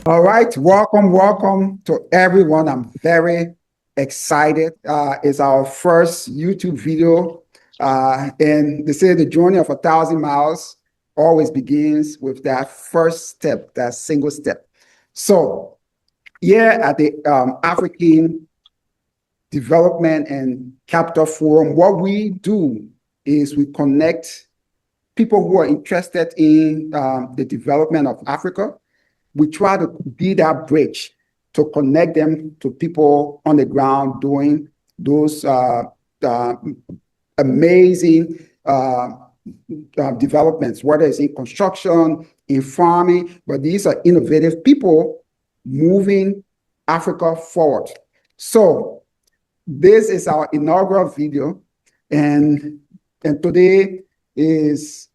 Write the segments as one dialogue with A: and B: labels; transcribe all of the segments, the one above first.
A: All right, welcome to everyone. I'm very excited. It's our first YouTube video, and they say the journey of 1,000 miles always begins with that first step, that single step. So here at the African Development and Capital Forum, what we do is we connect people who are interested in the development of Africa. We try to be that bridge to connect them to people on the ground doing those amazing developments, whether it's in construction, in farming, but these are innovative people moving Africa forward. So this is our inaugural video, and today is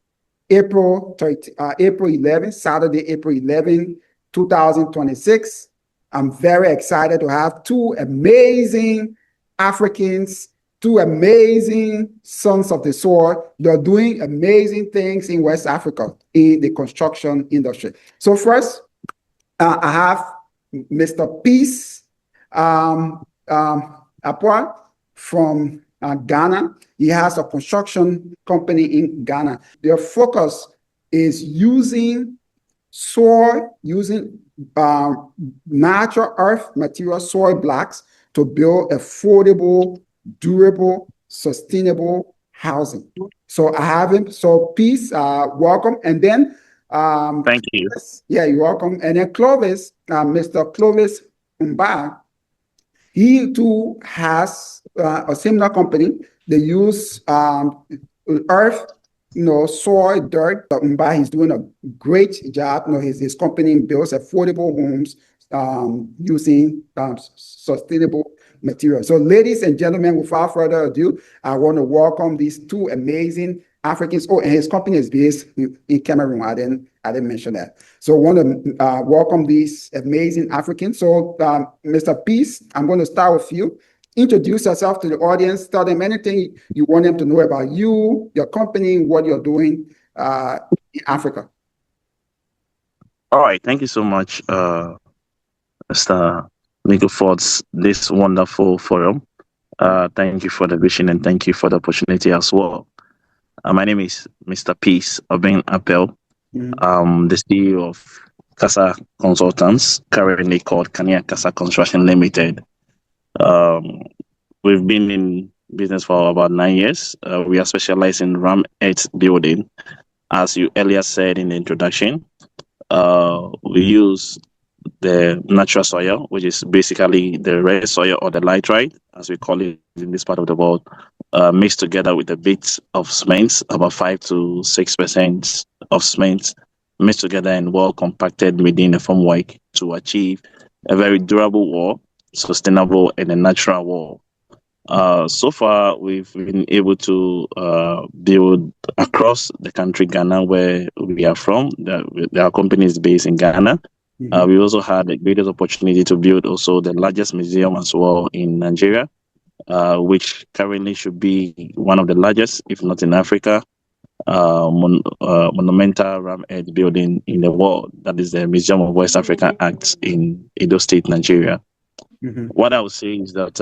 A: April 11, Saturday, April 11, 2026. I'm very excited to have two amazing Africans, two amazing sons of the soil. They're doing amazing things in West Africa in the construction industry. So first, I have Mr. Peace Appau from Ghana. He has a construction company in Ghana. Their focus is using soil, using natural earth material, soil blocks, to build affordable, durable, sustainable housing. So I have him. So Peace, welcome. And then
B: thank you.
A: Yeah, you're welcome. And then Clovis, Mr. Clovis Mba, he too has a similar company. They use earth, soil, dirt. Mba, he's doing a great job. His company builds affordable homes using sustainable materials. So, ladies and gentlemen, without further ado, I want to welcome these two amazing Africans. Oh, and his company is based in Cameroon. I didn't mention that. So I want to welcome these amazing Africans. So, Mr. Peace, I'm going to start with you. Introduce yourself to the audience. Tell them anything you want them to know about you, your company, what you're doing in Africa.
B: All right. Thank you so much, Mr. Nico, for this wonderful forum. Thank you for the vision and thank you for the opportunity as well. My name is Mr. Peace Obeng Appau. I'm the CEO of Kasa Consultants, currently called Kanea Kasa Construction Ltd. We've been in business for about 9 years. We are specialized in reshaped building. As you earlier said in the introduction, we use the natural soil, which is basically the red soil or the laterite, as we call it in this part of the world, mixed together with a bit of cement, about 5 to 6% of cement, mixed together and well compacted within a formwork to achieve a very durable wall, sustainable and a natural wall. So far, we've been able to build across the country, Ghana, where we are from. Our company is based in Ghana. We also had the greatest opportunity to build also the largest museum as well in Nigeria, which currently should be one of the largest, if not in Africa, monumental ram-head building in the world. That is the Museum of West African Arts in Edo State, Nigeria. What I would say is that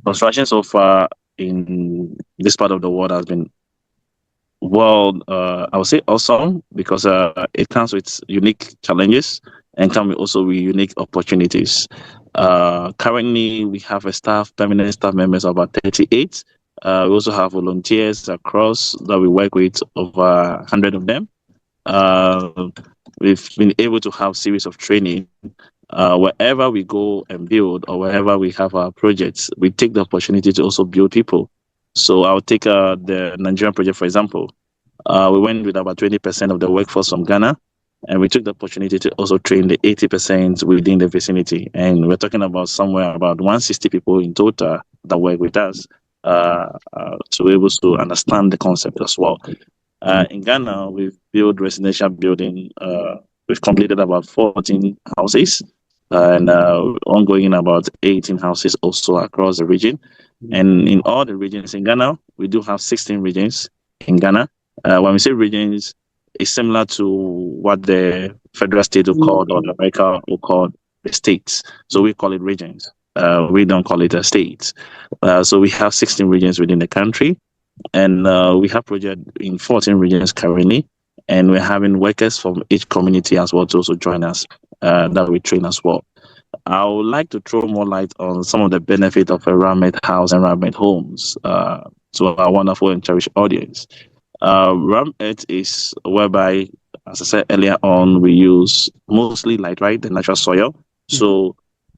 B: construction so far in this part of the world has been I would say awesome, because it comes with unique challenges and comes also with unique opportunities. Currently, we have permanent staff members, about 38. We also have volunteers across that we work with, over 100 of them. We've been able to have series of training. Wherever we go and build, or wherever we have our projects, we take the opportunity to also build people. So I'll take the Nigerian project, for example. We went with about 20% of the workforce from Ghana, and we took the opportunity to also train the 80% within the vicinity. And we're talking about somewhere about 160 people in total that work with us to be able to understand the concept as well. In Ghana, we've built residential building. We've completed about 14 houses, and ongoing about 18 houses also across the region. And in all the regions in Ghana, we do have 16 regions in Ghana. When we say regions, is similar to what the federal state will call, or the America will call the states. So we call it regions. We don't call it a state. So we have 16 regions within the country, and we have projects in 14 regions currently, and we're having workers from each community as well to also join us, that we train as well. I would like to throw more light on some of the benefit of a RAM-made house and RAM-made homes to our wonderful and cherished audience. RAM-made is whereby, as I said earlier on, we use mostly light, the natural soil. So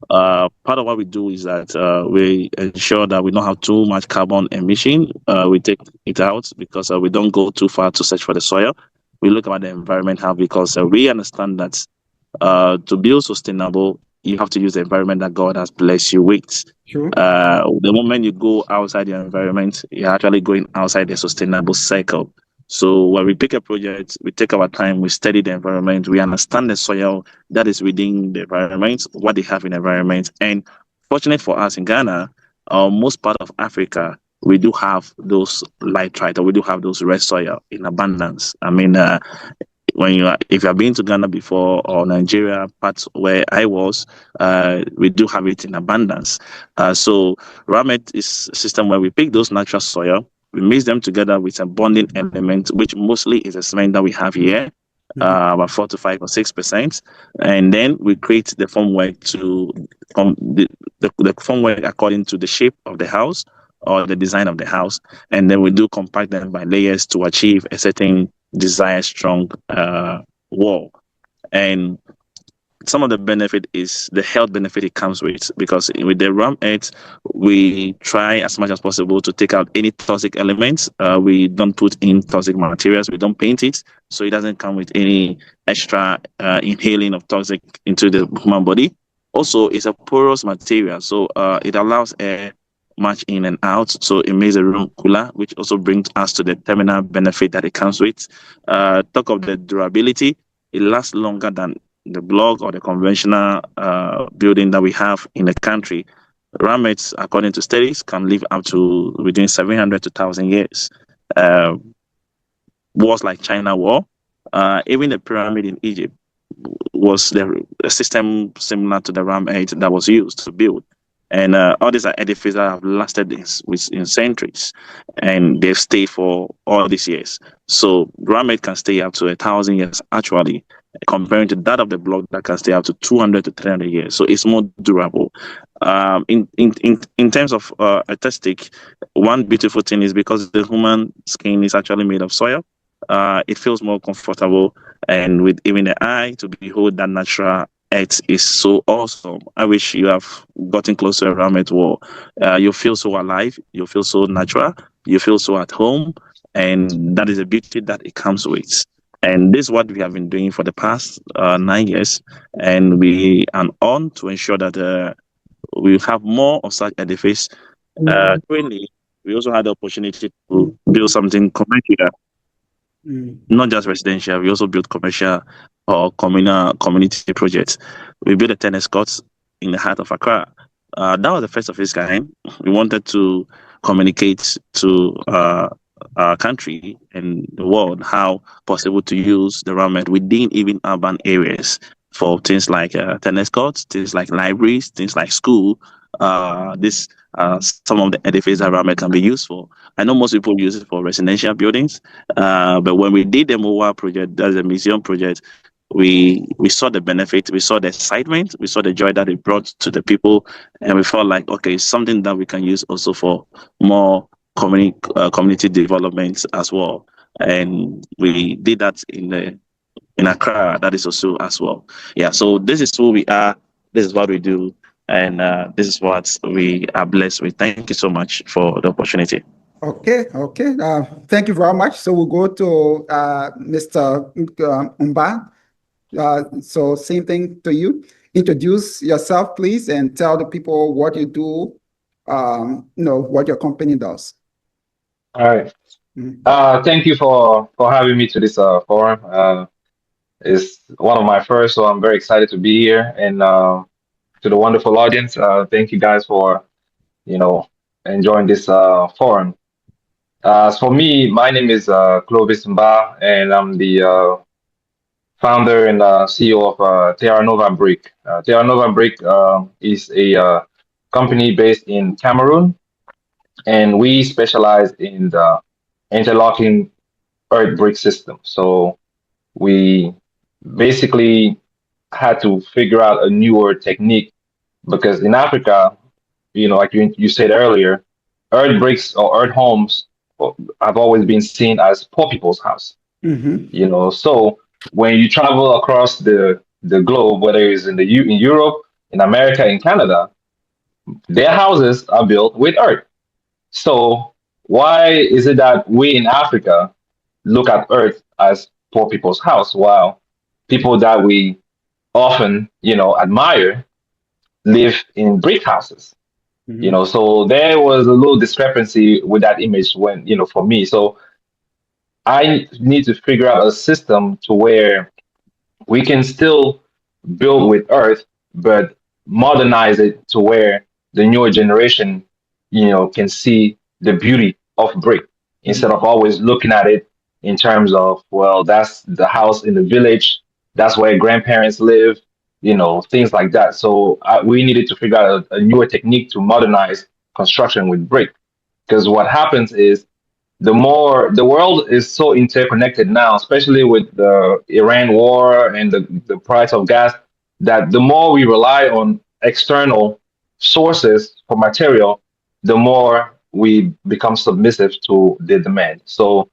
B: part of what we do is that we ensure that we don't have too much carbon emission. We take it out because we don't go too far to search for the soil. We look at the environment how, because we understand that to build sustainable, you have to use the environment that God has blessed you with.
A: Sure.
B: The moment you go outside your environment, you're actually going outside the sustainable cycle. So when we pick a project, we take our time, we study the environment, we understand the soil that is within the environment, what they have in the environment. And fortunately for us in Ghana, most part of Africa, we do have those lightrite, or we do have those red soil in abundance. I mean, if you have been to Ghana before, or Nigeria, parts where I was, we do have it in abundance. So Ramet is a system where we pick those natural soil, we mix them together with a bonding element, which mostly is a cement that we have here, about 4 to 5 or 6%, and then we create the formwork to the formwork according to the shape of the house or the design of the house, and then we do compact them by layers to achieve a certain desired strong wall. And some of the benefit is the health benefit it comes with, because with the RAM Earth, we try as much as possible to take out any toxic elements. We don't put in toxic materials, we don't paint it, so it doesn't come with any extra inhaling of toxic into the human body. Also, it's a porous material, so it allows air much in and out, so it makes the room cooler, which also brings us to the terminal benefit that it comes with. Talk of the durability, it lasts longer than the block or the conventional building that we have in the country. Ramets, according to studies, can live up to between 700 to 1,000 years. Wars like China War, even the pyramid in Egypt was a system similar to the Ram 8 that was used to build. And all these are edifices that have lasted in centuries, and they've stayed for all these years. So Ram 8 can stay up to 1,000 years actually, comparing to that of the block that can stay up to 200 to 300 years. So it's more durable. In terms of artistic, one beautiful thing is because the human skin is actually made of soil, it feels more comfortable, and with even the eye to behold that natural earth is so awesome. I wish you have gotten close to a Ramet wall. You feel so alive, you feel so natural, you feel so at home, and that is the beauty that it comes with. And this is what we have been doing for the past 9 years, and we are on to ensure that we have more of such edifice. Currently, we also had the opportunity to build something commercial, not just residential. We also built commercial or community projects. We built a tennis court in the heart of Accra. That was the first of its kind. We wanted to communicate to our country and the world how possible to use the Ramet within even urban areas for things like tennis courts, things like libraries, things like school. Some of the edifices that Ramet can be used for. I know most people use it for residential buildings, but when we did the mobile project, that's a museum project, we saw the benefit, we saw the excitement, we saw the joy that it brought to the people, and we felt like, okay, it's something that we can use also for more community development as well. And we did that in Accra, that is also as well. Yeah, so this is who we are, this is what we do, and this is what we are blessed with. Thank you so much for the opportunity.
A: Okay. Thank you very much. So we'll go to Mr. Mba. So same thing to you. Introduce yourself, please, and tell the people what you do, what your company does.
C: All right. Thank you for having me to this forum. It's one of my first, so I'm very excited to be here. And to the wonderful audience, thank you guys for, enjoying this forum. For me, my name is Clovis Mba, and I'm the founder and CEO of Terra Nova Brick. Terra Nova Brick is a company based in Cameroon, and we specialize in the interlocking earth brick system. So we basically had to figure out a newer technique because in Africa, like you said earlier, earth bricks or earth homes have always been seen as poor people's house. So when you travel across the globe, whether it's in Europe, in America, in Canada, their houses are built with earth. So why is it that we in Africa look at earth as poor people's house, while people that we often, admire live in brick houses? So there was a little discrepancy with that image when, for me. So I need to figure out a system to where we can still build with earth, but modernize it to where the newer generation, can see the beauty of brick instead of always looking at it in terms of, well, that's the house in the village, that's where grandparents live, things like that. So we needed to figure out a newer technique to modernize construction with brick. Because what happens is the world is so interconnected now, especially with the Iran war and the price of gas, that the more we rely on external sources for material, the more we become submissive to the demand. So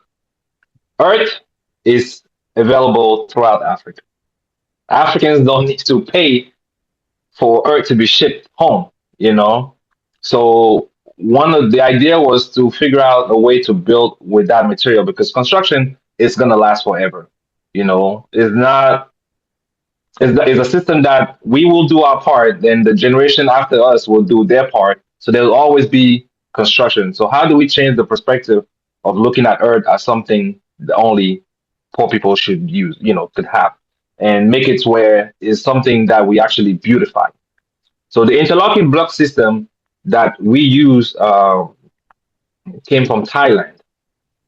C: earth is available throughout Africa. Africans don't need to pay for earth to be shipped home. So one of the idea was to figure out a way to build with that material because construction is gonna last forever. It's not it's a system that we will do our part, then the generation after us will do their part. So there'll always be construction. So how do we change the perspective of looking at earth as something that only poor people should use, could have, and make it where it's something that we actually beautify? So the interlocking block system that we use came from Thailand.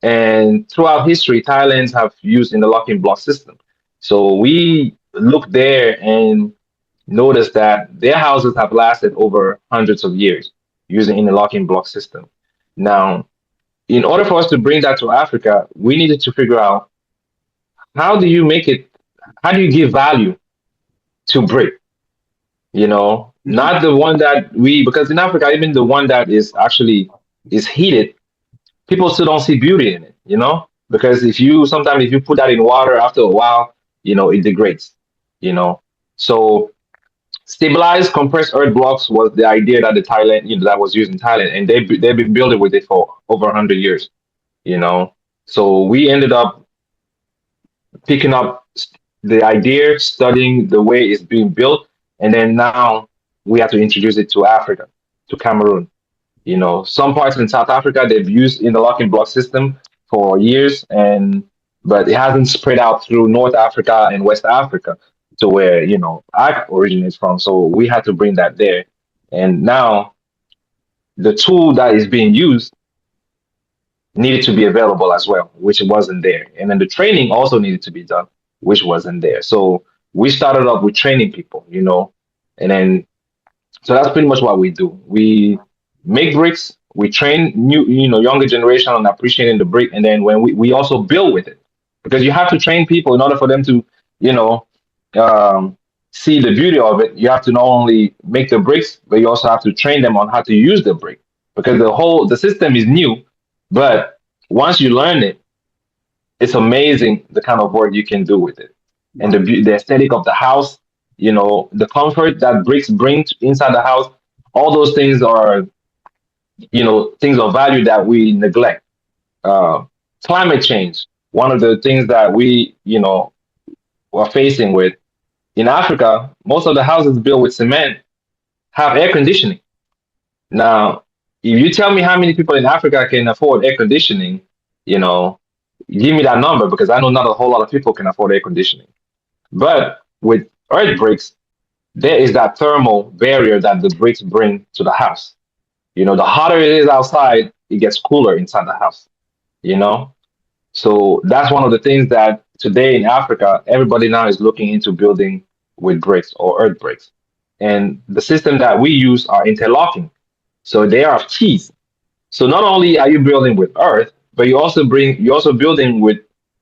C: And throughout history, Thailands have used interlocking block system. So we looked there and noticed that their houses have lasted over hundreds of years using interlocking block system. Now, in order for us to bring that to Africa, we needed to figure out how do you make it, how do you give value to brick? Not the one that because in Africa, even the one that is heated, people still don't see beauty in it, because sometimes if you put that in water after a while, it degrades, So stabilized compressed earth blocks was the idea that the Thailand, that was used in Thailand, and they've been building with it for over 100 years. So we ended up picking up the idea, studying the way it's being built, and then now we have to introduce it to Africa, to Cameroon. Some parts in South Africa they've used interlocking block system for years, but it hasn't spread out through North Africa and West Africa to where I originate from. So we had to bring that there, and now the tool that is being used needed to be available as well, which wasn't there, and then the training also needed to be done, which wasn't there. So we started off with training people, and then so that's pretty much what we do. We make bricks, we train younger generation on appreciating the brick, and then when we also build with it, because you have to train people in order for them to see the beauty of it. You have to not only make the bricks, but you also have to train them on how to use the brick, because the system is new, but once you learn it, it's amazing the kind of work you can do with it, and the aesthetic of the house, the comfort that bricks bring inside the house. All those things are things of value that we neglect. Climate change, one of the things that we are facing with in Africa. Most of the houses built with cement have air conditioning. Now, if you tell me how many people in Africa can afford air conditioning, give me that number, because I know not a whole lot of people can afford air conditioning. But with earth bricks, there is that thermal barrier that the bricks bring to the house. The hotter it is outside, it gets cooler inside the house. you know. So that's one of the things that today in Africa, everybody now is looking into building with bricks or earth bricks. And the system that we use are interlocking. So they are teeth. So not only are you building with earth, but you're also building with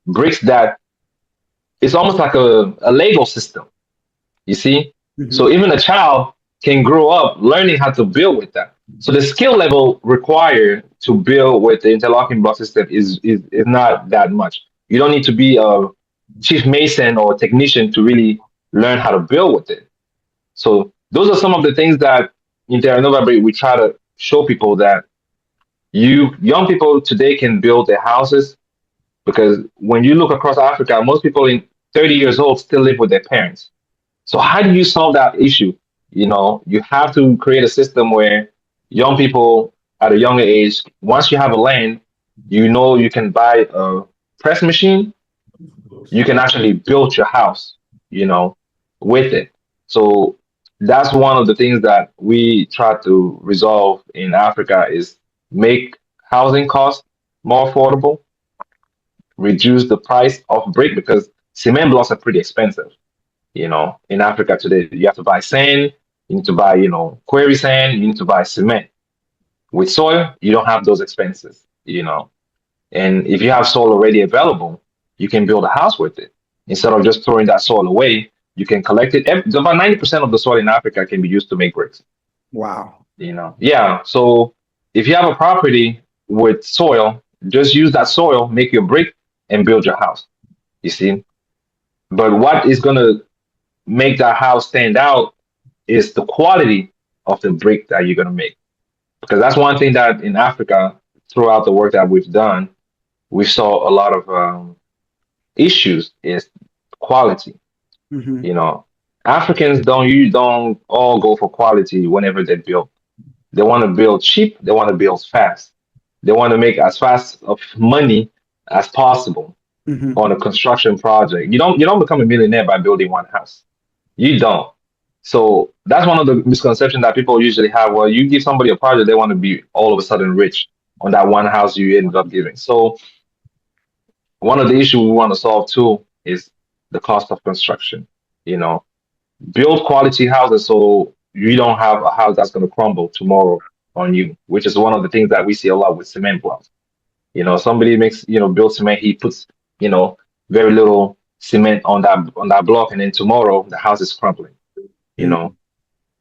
C: bricks that it's almost like a Lego system. You see?
A: Mhm.
C: So even a child can grow up learning how to build with that. So the skill level required to build with the interlocking block system is not that much. You don't need to be a chief mason or technician to really learn how to build with it. So those are some of the things that in Terra Nova Brick we try to show people that you young people today can build their houses, because when you look across Africa, most people in 30 years old still live with their parents. So how do you solve that issue? You know, you have to create a system where young people at a younger age, once you have a land, you know you can buy a press machine, you can actually build your house, you know, with it. So that's one of the things that we try to resolve in Africa is make housing costs more affordable, reduce the price of brick because cement blocks are pretty expensive. You know, in Africa today, you have to buy sand, you need to buy, quarry sand, you need to buy cement. With soil, you don't have those expenses, you know. And if you have soil already available, you can build a house with it. Instead of just throwing that soil away, you can collect it. About 90% of the soil in Africa can be used to make bricks,
A: Wow.
C: you know. Yeah. So if you have a property with soil, just use that soil, make your brick, and build your house, you see. But what is going to make that house stand out is the quality of the brick that you're going to make. Because that's one thing that in Africa, throughout the work that we've done, we saw a lot of issues is quality.
A: Mhm.
C: You know, Africans don't all go for quality whenever they build. They want to build cheap. They want to build fast. They want to make as fast of money as possible
A: Mhm.
C: on a construction project. You don't become a millionaire by building one house. You don't. So that's one of the misconceptions that people usually have. Well, you give somebody a project, they want to be all of a sudden rich on that one house you ended up giving. So one of the issues we want to solve too is the cost of construction. You know, build quality houses so you don't have a house that's going to crumble tomorrow on you, which is one of the things that we see a lot with cement blocks. You know, somebody makes, build cement, he puts, you know, very little cement on that block, and then tomorrow the house is crumbling, you
A: Mhm.
C: know.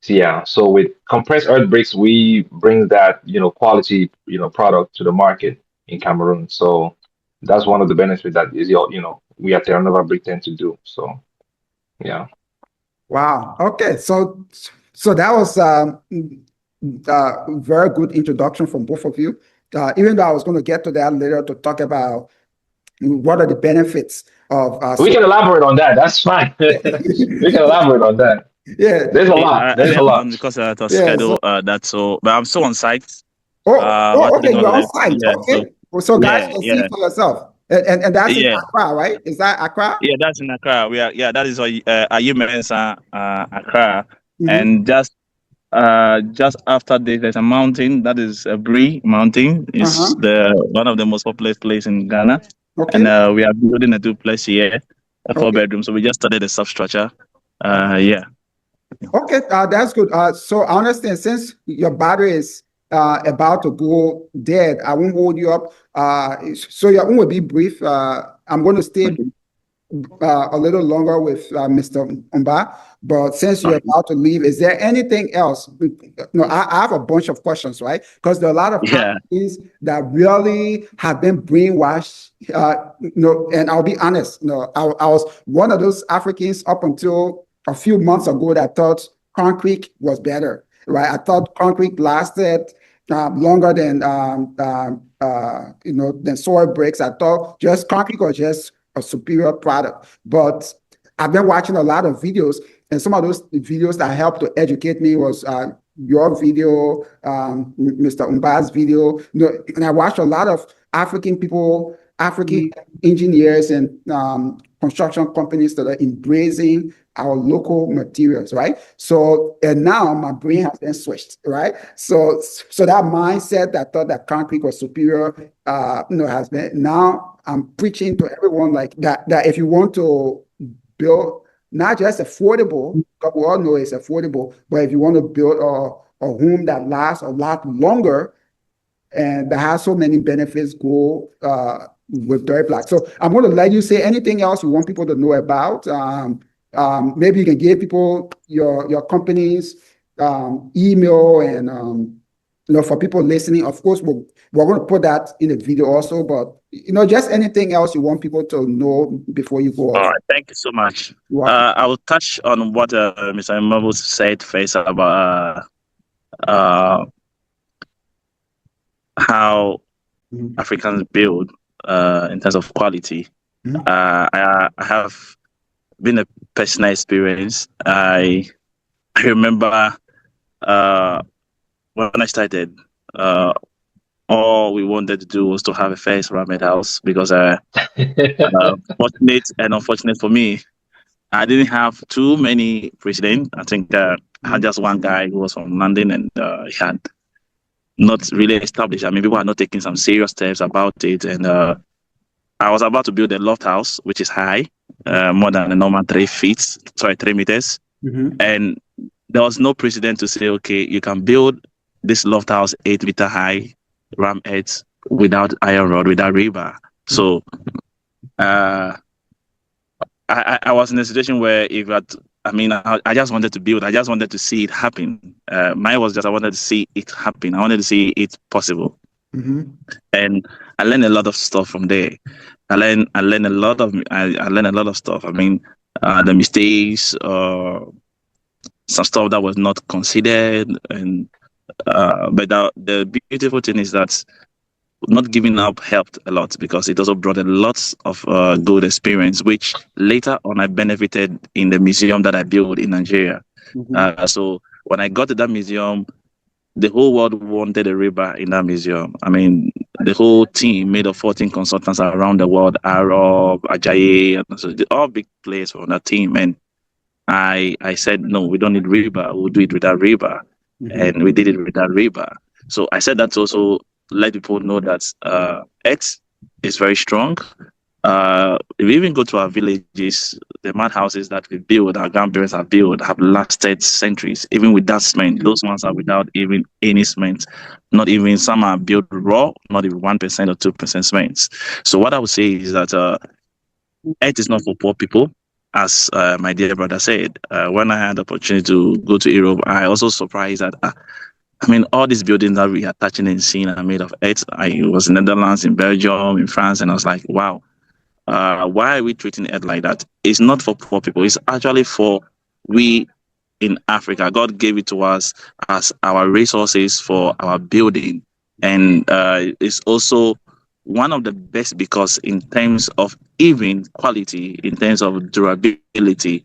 C: So, yeah, so with compressed earth bricks, we bring that, quality, product to the market in Cameroon. So that's one of the benefits that is, we at Terra Nova Brick tend to do. So, yeah.
A: Wow. Okay. So that was very good introduction from both of you. Even though I was going to get to that later to talk about what are the benefits of
C: We
A: so
C: can elaborate on that. That's fine. We can elaborate on that.
A: yeah,
C: There's a lot. There's a
B: Earlier on,
C: lot.
B: because I had to
A: yeah.
B: schedule that, so but I'm still on site. I'm
A: Oh,
B: actually
A: okay,
B: not
A: you're on
B: left.
A: site.
B: Yeah, so
A: Okay. Well, so guys
B: yeah,
A: can see
B: yeah,
A: for yourself. And that's in
B: yeah,
A: Accra, right? Is that Accra?
B: yeah. That's in Accra. We are, yeah. That is Ayumensa, Accra,
A: Mm-hmm.
B: and just after there's a mountain that is a Bree Mountain. It's
A: Uh-huh.
B: the one of the most populous place in Ghana, and
A: Okay.
B: we are building a duplex here, a four
A: Okay.
B: bedroom. So we just started the substructure. Yeah,
A: Okay, that's good. So I understand since your battery is about to go dead, I won't hold you up. So your own will be brief. I'm going to stay
B: okay.
A: a little longer with Mr. Mba, but since you're about to leave, is there anything else? No, I have a bunch of questions, right? Because there are a lot of
B: Yeah,
A: Africans that really have been brainwashed. And I'll be honest, I was one of those Africans up until a few months ago that thought concrete was better, right? I thought concrete lasted longer than than soil bricks. I thought just concrete was just a superior product. But I've been watching a lot of videos, and some of those videos that helped to educate me was your video, Mr. Mba's video. And I watched a lot of African people, African engineers, and construction companies that are embracing our local materials, right? So, and now my brain has been switched, right? So that mindset that thought that concrete was superior, has been, now I'm preaching to everyone like that if you want to build not just affordable, because we all know it's affordable, but if you want to build a home that lasts a lot longer and that has so many benefits, go with dirt block. So I'm going to let you say anything else you want people to know about. Maybe you can give people your company's email and for people listening. Of course, we're going to put that in the video also, but just anything else you want people to know before you go
B: All
A: off.
B: right, thank you so much.
A: You're welcome.
B: I will touch on what Mr. Mbabu said first about how
A: Mhm.
B: Africans build in terms of quality.
A: Mhm.
B: I have been a personal experience. I remember when I started, all we wanted to do was to have a first ramen house because fortunate and unfortunate for me, I didn't have too many presidents. I think I had just one guy who was from London and he had not really established. I mean, people are not taking some serious steps about it. And I was about to build a loft house, which is high, more than a normal 3 meters.
A: Mhm.
B: And there was no precedent to say, okay, you can build this loft house 8 meter high, ram heads without iron rod, without rebar. So I was in a situation where I just wanted to build. I just wanted to see it happen. Mine was just I wanted to see it happen. I wanted to see it possible.
A: Mhm.
B: And I learned a lot of stuff from there. I learned a lot of stuff. I mean, the mistakes, some stuff that was not considered, and but the beautiful thing is that not giving up helped a lot because it also brought a lot of good experience, which later on I benefited in the museum that I built in Nigeria.
A: Mhm.
B: So when I got to that museum, the whole world wanted a rebar in that museum. I mean, the whole team made of 14 consultants around the world, Arab, Ajayi, so all big players from that team. And I said, no, we don't need rebar. We'll do it without rebar.
A: Mhm.
B: And we did it without rebar. So I said that to also let people know that X is very strong. If we even go to our villages, the mud houses that we build, our grandparents have built, have lasted centuries, even without cement. Those ones are without even any cement. Not even some are built raw, not even 1% or 2% cement. So what I would say is that Earth is not for poor people, as my dear brother said. When I had the opportunity to go to Europe, I also surprised that I mean, all these buildings that we are touching and seeing are made of earth. I was in Netherlands, in Belgium, in France, and I was like, wow, why are we treating earth like that? It's not for poor people. It's actually for we in Africa. God gave it to us as our resources for our building. And it's also one of the best because in terms of even quality, in terms of durability,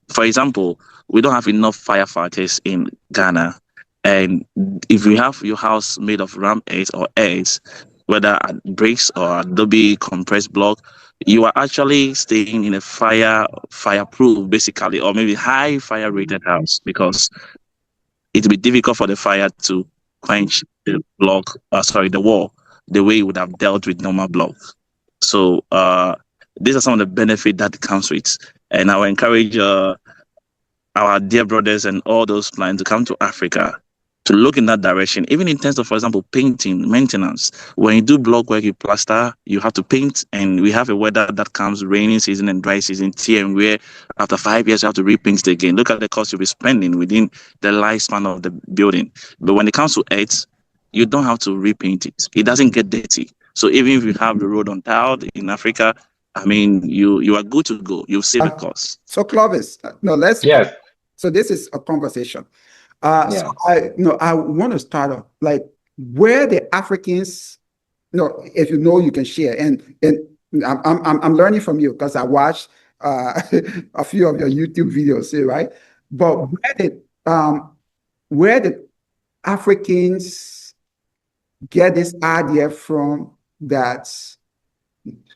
B: for example, we don't have enough firefighters in Ghana. And if you have your house made of ram eggs or eggs, whether at bricks or adobe compressed block, you are actually staying in a fireproof basically, or maybe high fire rated house because it will be difficult for the fire to quench the block, the wall, the way it would have dealt with normal blocks. So these are some of the benefits that comes with. And I will encourage our dear brothers and all those clients to come to Africa to look in that direction, even in terms of, for example, painting, maintenance. When you do block work, you plaster, you have to paint, and we have a weather that comes rainy season and dry season here and where after 5 years you have to repaint it again. Look at the cost you'll be spending within the lifespan of the building. But when it comes to earth, you don't have to repaint it. It doesn't get dirty. So even if you have the road untiled in Africa, I mean, you are good to go. You save a cost.
A: So Clovis, no,
C: Yes.
A: so this is a conversation. So
C: Yeah.
A: I want to start off like where the Africans, if you know, you can share. And I'm learning from you because I watched a few of your YouTube videos, right? But where did Africans get this idea from that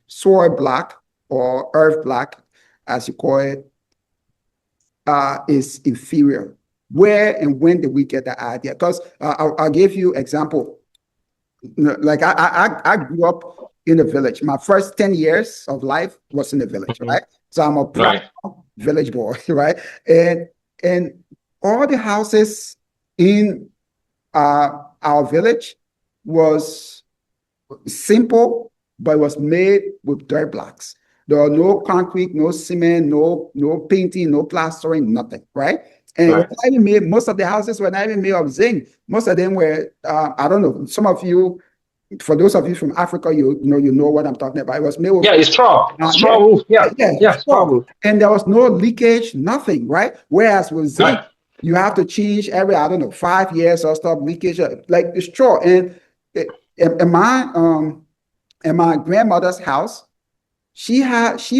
A: soil black or earth black, as you call it, is inferior. Where and when did we get that idea? Because I'll give you example. Like I grew up in a village. My first 10 years of life was in the village, right? So I'm a proud village boy, right? And all the houses in our village was simple, but it was made with dirt blocks. There are no concrete, no cement, no painting, no plastering, nothing, right? And it was not even made, most of the houses were not even made of zinc. Most of them were, I don't know, some of you, for those of you from Africa, you know what I'm talking about. It was made with
C: it's straw roof. Straw roof.
A: And there was no leakage, nothing, right? Whereas with zinc, you have to change every, I don't know, 5 years or stuff, leakage, like the straw. And in my grandmother's house, she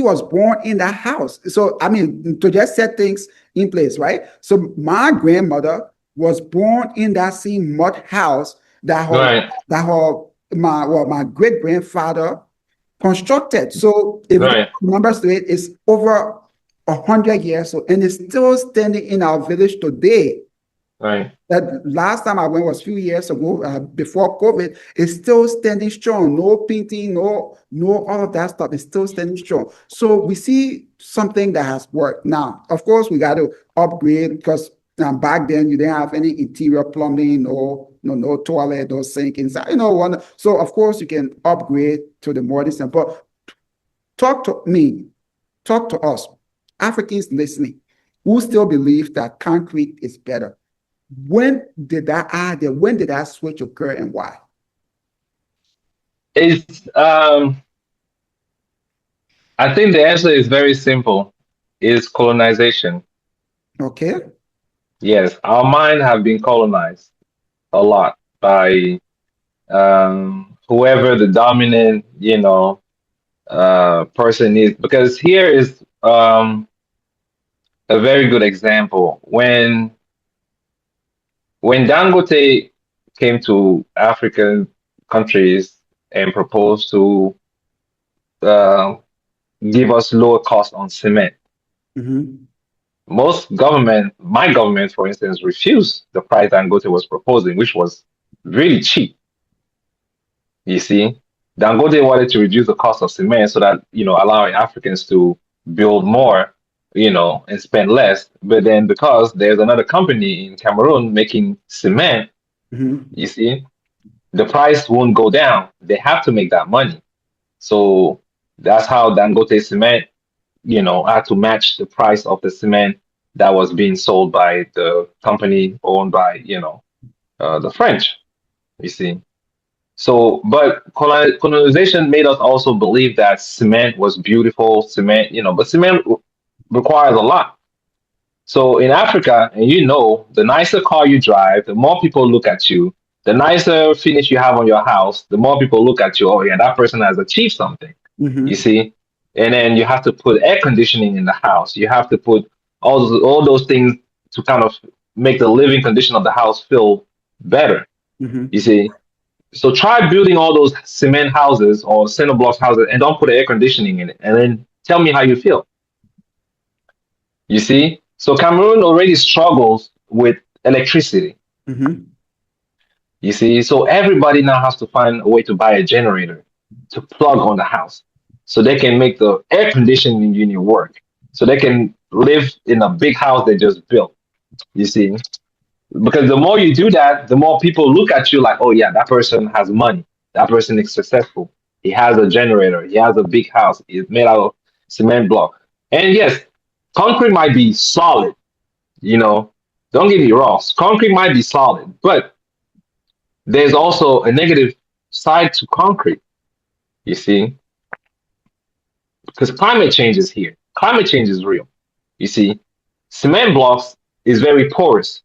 A: was born in that house. So, I mean, to just set things in place, right? So my grandmother was born in that same mud house that my great grandfather constructed. So if you remember straight, it's over 100 years old, and it's still standing in our village today.
C: Right.
A: That last time I went was a few years ago, before COVID. It's still standing strong. No painting, no all of that stuff. It's still standing strong. So we see something that has worked. Now, of course, we got to upgrade, because back then you didn't have any interior plumbing or no toilet or sink inside. So of course you can upgrade to the modern system. But talk to us, Africans listening, who still believe that concrete is better. When did that switch occur, and why?
C: It's I think the answer is very simple. It's colonization.
A: Okay.
C: Yes, our mind have been colonized a lot by whoever the dominant, person is. Because here is a very good example. When Dangote came to African countries and proposed to give us lower cost on cement, my government, for instance, refused the price Dangote was proposing, which was really cheap. You see, Dangote wanted to reduce the cost of cement so that, allowing Africans to build more, and spend less. But then because there's another company in Cameroon making cement, you see, the price won't go down. They have to make that money. So that's how Dangote cement, had to match the price of the cement that was being sold by the company owned by, the French, you see. So, but colonization made us also believe that cement was beautiful, but cement requires a lot. So in Africa, and the nicer car you drive, the more people look at you, the nicer finish you have on your house, the more people look at you. Oh yeah, that person has achieved something. You see, and then you have to put air conditioning in the house. You have to put all those things to kind of make the living condition of the house feel better. You see, so try building all those cement houses or cinder blocks houses and don't put air conditioning in it, and then tell me how you feel. You see, so Cameroon already struggles with electricity. You see, so everybody now has to find a way to buy a generator to plug on the house so they can make the air conditioning unit work, so they can live in a big house they just built. You see, because the more you do that, the more people look at you like, oh yeah, that person has money, that person is successful, he has a generator, he has a big house, it's made out of cement block. And yes, concrete might be solid, don't get me wrong, concrete might be solid, but there's also a negative side to concrete, you see, because climate change is here. Climate change is real. You see, cement blocks is very porous.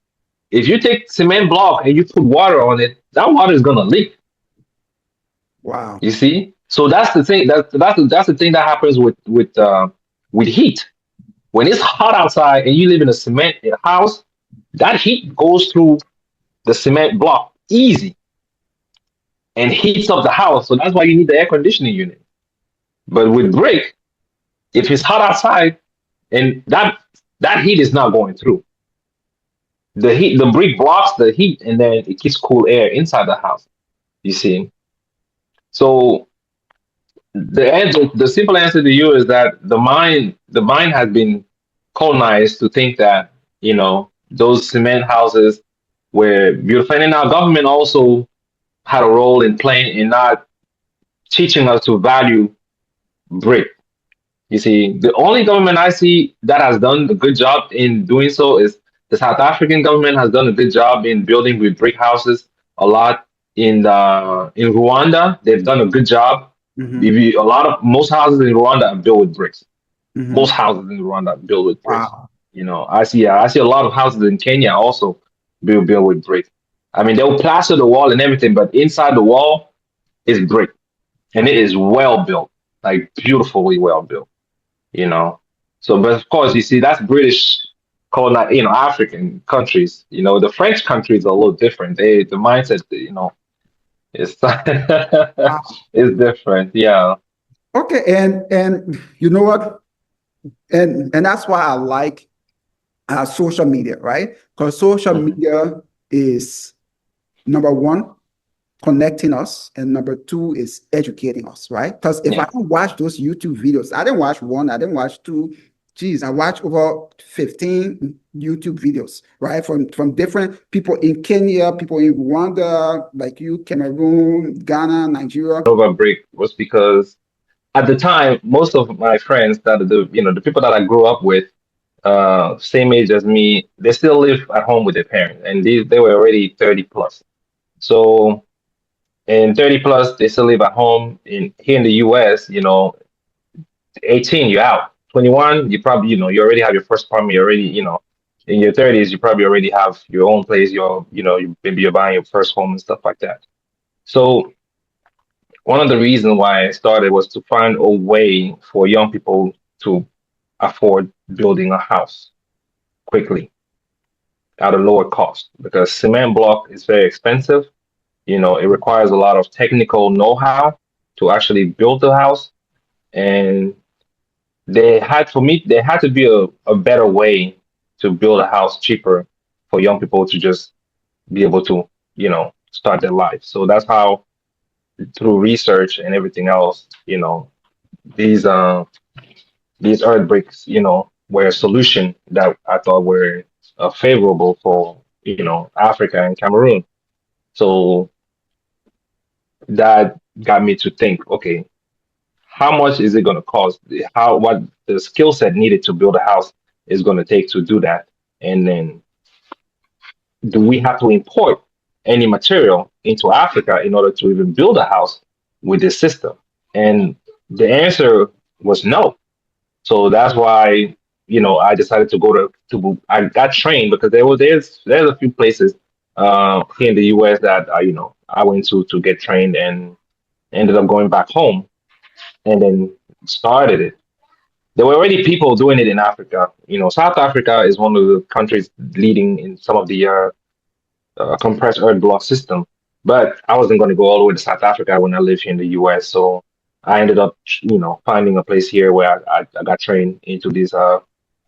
C: If you take cement block and you put water on it, that water is gonna leak.
A: Wow.
C: You see, so that's the thing. That's the thing that happens with heat. When it's hot outside and you live in a cement house, that heat goes through the cement block easy and heats up the house. So that's why you need the air conditioning unit. But with brick, if it's hot outside and that that heat is not going through. The brick blocks the heat, and then it keeps cool air inside the house. You see, so the simple answer to you is that the mind has been colonized to think that those cement houses were beautiful, and then our government also had a role in playing in not teaching us to value brick. You see, the only government I see that has done a good job in doing so is the South African government has done a good job in building with brick houses a lot. In Rwanda, they've done a good job. A lot of most houses in Rwanda are built with bricks. Most houses in Rwanda are built with bricks.
A: Wow.
C: I see a lot of houses in Kenya also built with brick. I mean, they'll plaster the wall and everything, but inside the wall is brick, and it is well built, like beautifully well built. you know. So, but of course, you see, that's British coloni African countries. The French countries are a little different. The mindset, is
A: Wow.
C: is different. Yeah.
A: Okay, and you know what? And that's why I like social media, right? Because social
C: Mhm.
A: media is number one, connecting us, and number two is educating us, right? Because if I
C: Yeah.
A: don't watch those YouTube videos, I didn't watch one, I didn't watch two. Geez, I watched over 15 YouTube videos, right? From different people in Kenya, people in Rwanda, like you, Cameroon, Ghana, Nigeria.
C: Nova Brick was because at the time, most of my friends the people that I grew up with, same age as me, they still live at home with their parents, and they were already 30 plus. So, and 30 plus, they still live at home. Here in the US, 18, you're out. 21, you probably, you already have your first apartment. You already, in your 30s, you probably already have your own place. Maybe you're buying your first home and stuff like that. So one of the reasons why I started was to find a way for young people to afford building a house quickly at a lower cost, because cement block is very expensive. It requires a lot of technical know-how to actually build the house. And there had to be a better way to build a house cheaper for young people to just be able to, start their life. So that's how, through research and everything else, these uh these earth bricks, were a solution that I thought were favorable for, Africa and Cameroon. So that got me to think, okay, how much is it going to cost? What the skill set needed to build a house is going to take to do that? And then, do we have to import any material into Africa in order to even build a house with this system? And the answer was no. So that's why, I decided to I got trained, because there's a few places here in the US that I went to get trained, and ended up going back home and then started it. There were already people doing it in Africa. South Africa is one of the countries leading in some of the compressed earth block system. But I wasn't going to go all the way to South Africa when I lived here in the US. So I ended up, finding a place here where I got trained into this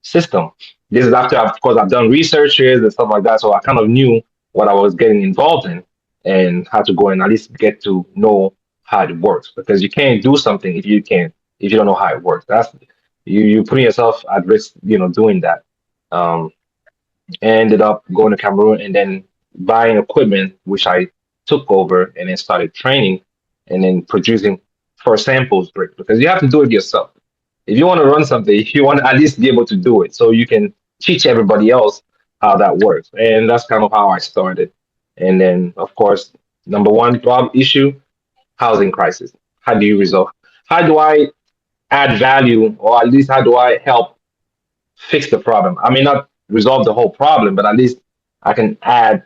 C: system. This is after, of course, I've done researches and stuff like that. So I kind of knew what I was getting involved in, and how to go and at least get to know how it works. Because you can't do something if you don't know how it works. That's you putting yourself at risk, doing that. Um, Ended up going to Cameroon and then buying equipment, which I took over, and then started training and then producing for samples brick, because you have to do it yourself. If you want to run something, you want to at least be able to do it so you can teach everybody else how that works. And that's kind of how I started. And then, of course, number one problem issue, housing crisis. How do you resolve? How do I add value, or at least how do I help fix the problem? I may not resolve the whole problem, but at least I can add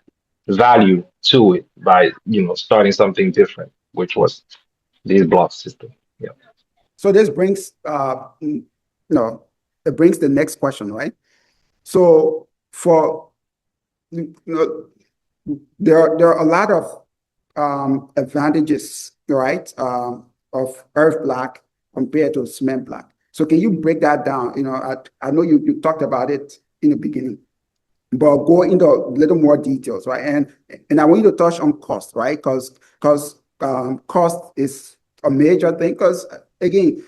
C: value to it by, starting something different, which was these block system. Yeah.
A: So this brings no, it brings the next question, right? So for there are a lot of advantages, right, of earth block compared to cement block. So can you break that down? I know you talked about it in the beginning, but go into a little more details, right? And I want you to touch on cost, right? Because cost is a major thing. Because again,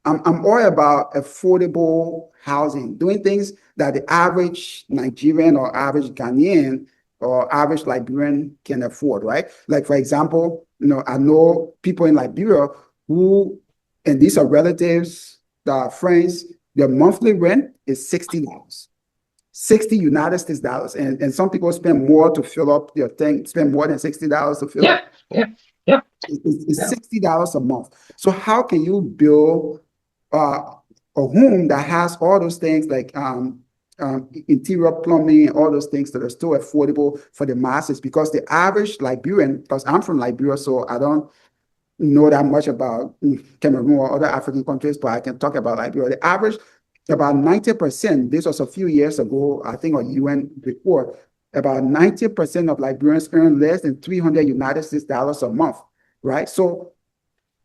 A: I'm all about affordable housing, doing things that the average Nigerian or average Ghanaian or average Liberian can afford, right? Like for example, I know people in Liberia who, and these are relatives, friends, their monthly rent is $60. 60 United States dollars. And some people spend more to fill up their tank, spend more than $60 to fill up.
C: Yeah.
A: It's $60 a month. So how can you build a home that has all those things like interior plumbing and all those things that are still affordable for the masses? Because the average Liberian, because I'm from Liberia, so I don't know that much about Cameroon or other African countries, but I can talk about Liberia. The average, about 90%, this was a few years ago, I think, a UN report, about 90% of Liberians earn less than 300 United States dollars a month, right? So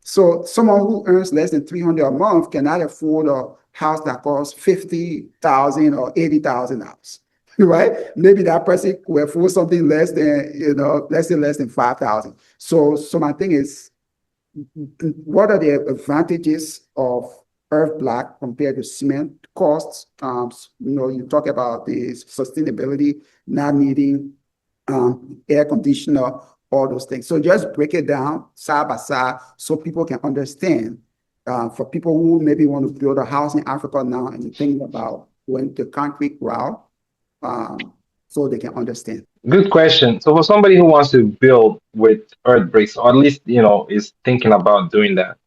A: someone who earns less than 300 a month cannot afford a house that costs $50,000 or $80,000, right? Maybe that person will afford something less than, let's say less than 5,000. So my thing is, what are the advantages of earth block compared to cement costs? You talk about the sustainability, not needing air conditioner, all those things. So just break it down side by side so people can understand. For people who maybe want to build a house in Africa now and thinking about going the concrete route, so they can understand.
C: Good question. So for somebody who wants to build with earth bricks, or at least is thinking about doing that,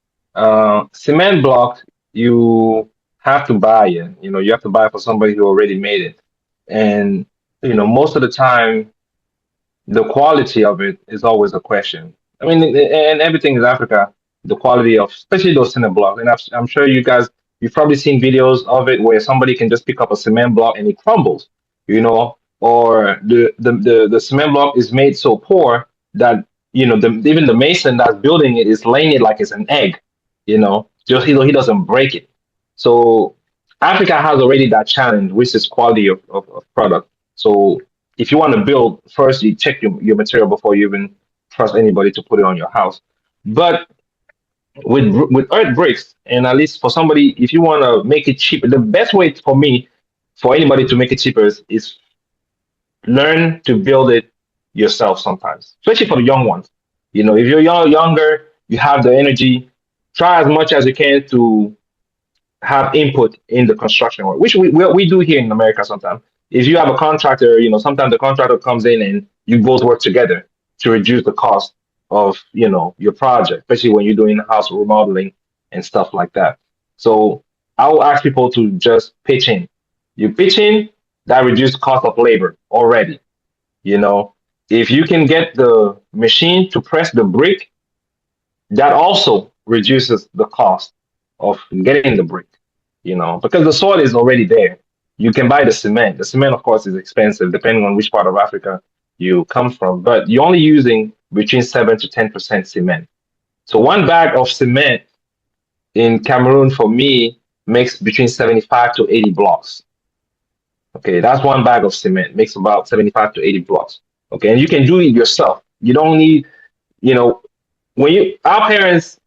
C: cement block you have to buy it. You have to buy it for somebody who already made it, and most of the time the quality of it is always a question. I mean, and everything in Africa, the quality of, especially those cement blocks. And I'm sure you've probably seen videos of it where somebody can just pick up a cement block and it crumbles, or the cement block is made so poor that, even the mason that's building it is laying it like it's an egg, just he doesn't break it. So Africa has already that challenge, which is quality of product. So if you want to build, first you check your material before you even trust anybody to put it on your house. But with earth bricks, and at least for somebody, if you want to make it cheap, the best way for me, for anybody to make it cheaper is learn to build it yourself sometimes, especially for the young ones. If you're younger, you have the energy, try as much as you can to have input in the construction work, which we do here in America sometimes. If you have a contractor, sometimes the contractor comes in and you both work together to reduce the cost of, your project, especially when you're doing house remodeling and stuff like that. So I will ask people to just pitch in. You pitch in, that reduces the cost of labor already. If you can get the machine to press the brick, that also reduces the cost of getting the brick, because the soil is already there. You can buy the cement. The cement, of course, is expensive depending on which part of Africa you come from, but you're only using between 7 to 10% cement. So one bag of cement in Cameroon for me makes between 75 to 80 blocks. Okay, that's one bag of cement, makes about 75 to 80 blocks. Okay, and you can do it yourself. You don't need, our parents,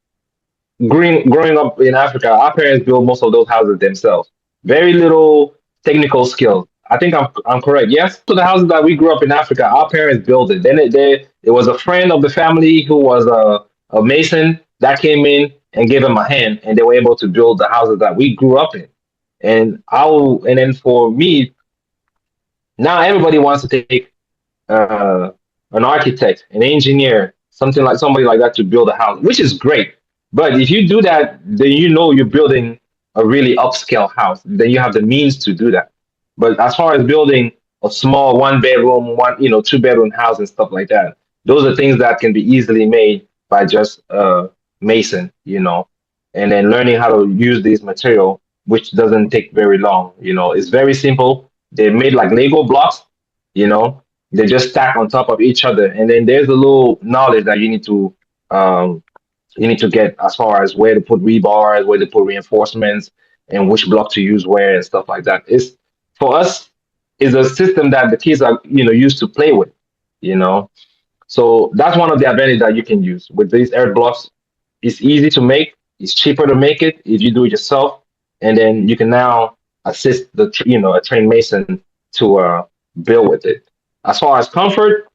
C: growing up in Africa, our parents built most of those houses themselves. Very little technical skill. I think I'm correct. Yes, to the houses that we grew up in Africa, our parents built it. Then it was a friend of the family who was a mason that came in and gave them a hand, and they were able to build the houses that we grew up in. And then for me, now everybody wants to take an architect, an engineer, somebody like that to build a house, which is great. But if you do that, then you're building a really upscale house. Then you have the means to do that. But as far as building a small 1 bedroom, 2 bedroom house and stuff like that, those are things that can be easily made by just a mason, and then learning how to use this material, which doesn't take very long. It's very simple. They're made like Lego blocks, they just stack on top of each other. And then there's a little knowledge that you need to you need to get as far as where to put rebars, where to put reinforcements, and which block to use where and stuff like that. It's for us is a system that the kids are used to play with, you know. So that's one of the advantages that you can use with these earth blocks. It's easy to make. It's cheaper to make it if you do it yourself, and then you can now assist a trained mason to build with it. As far as comfort,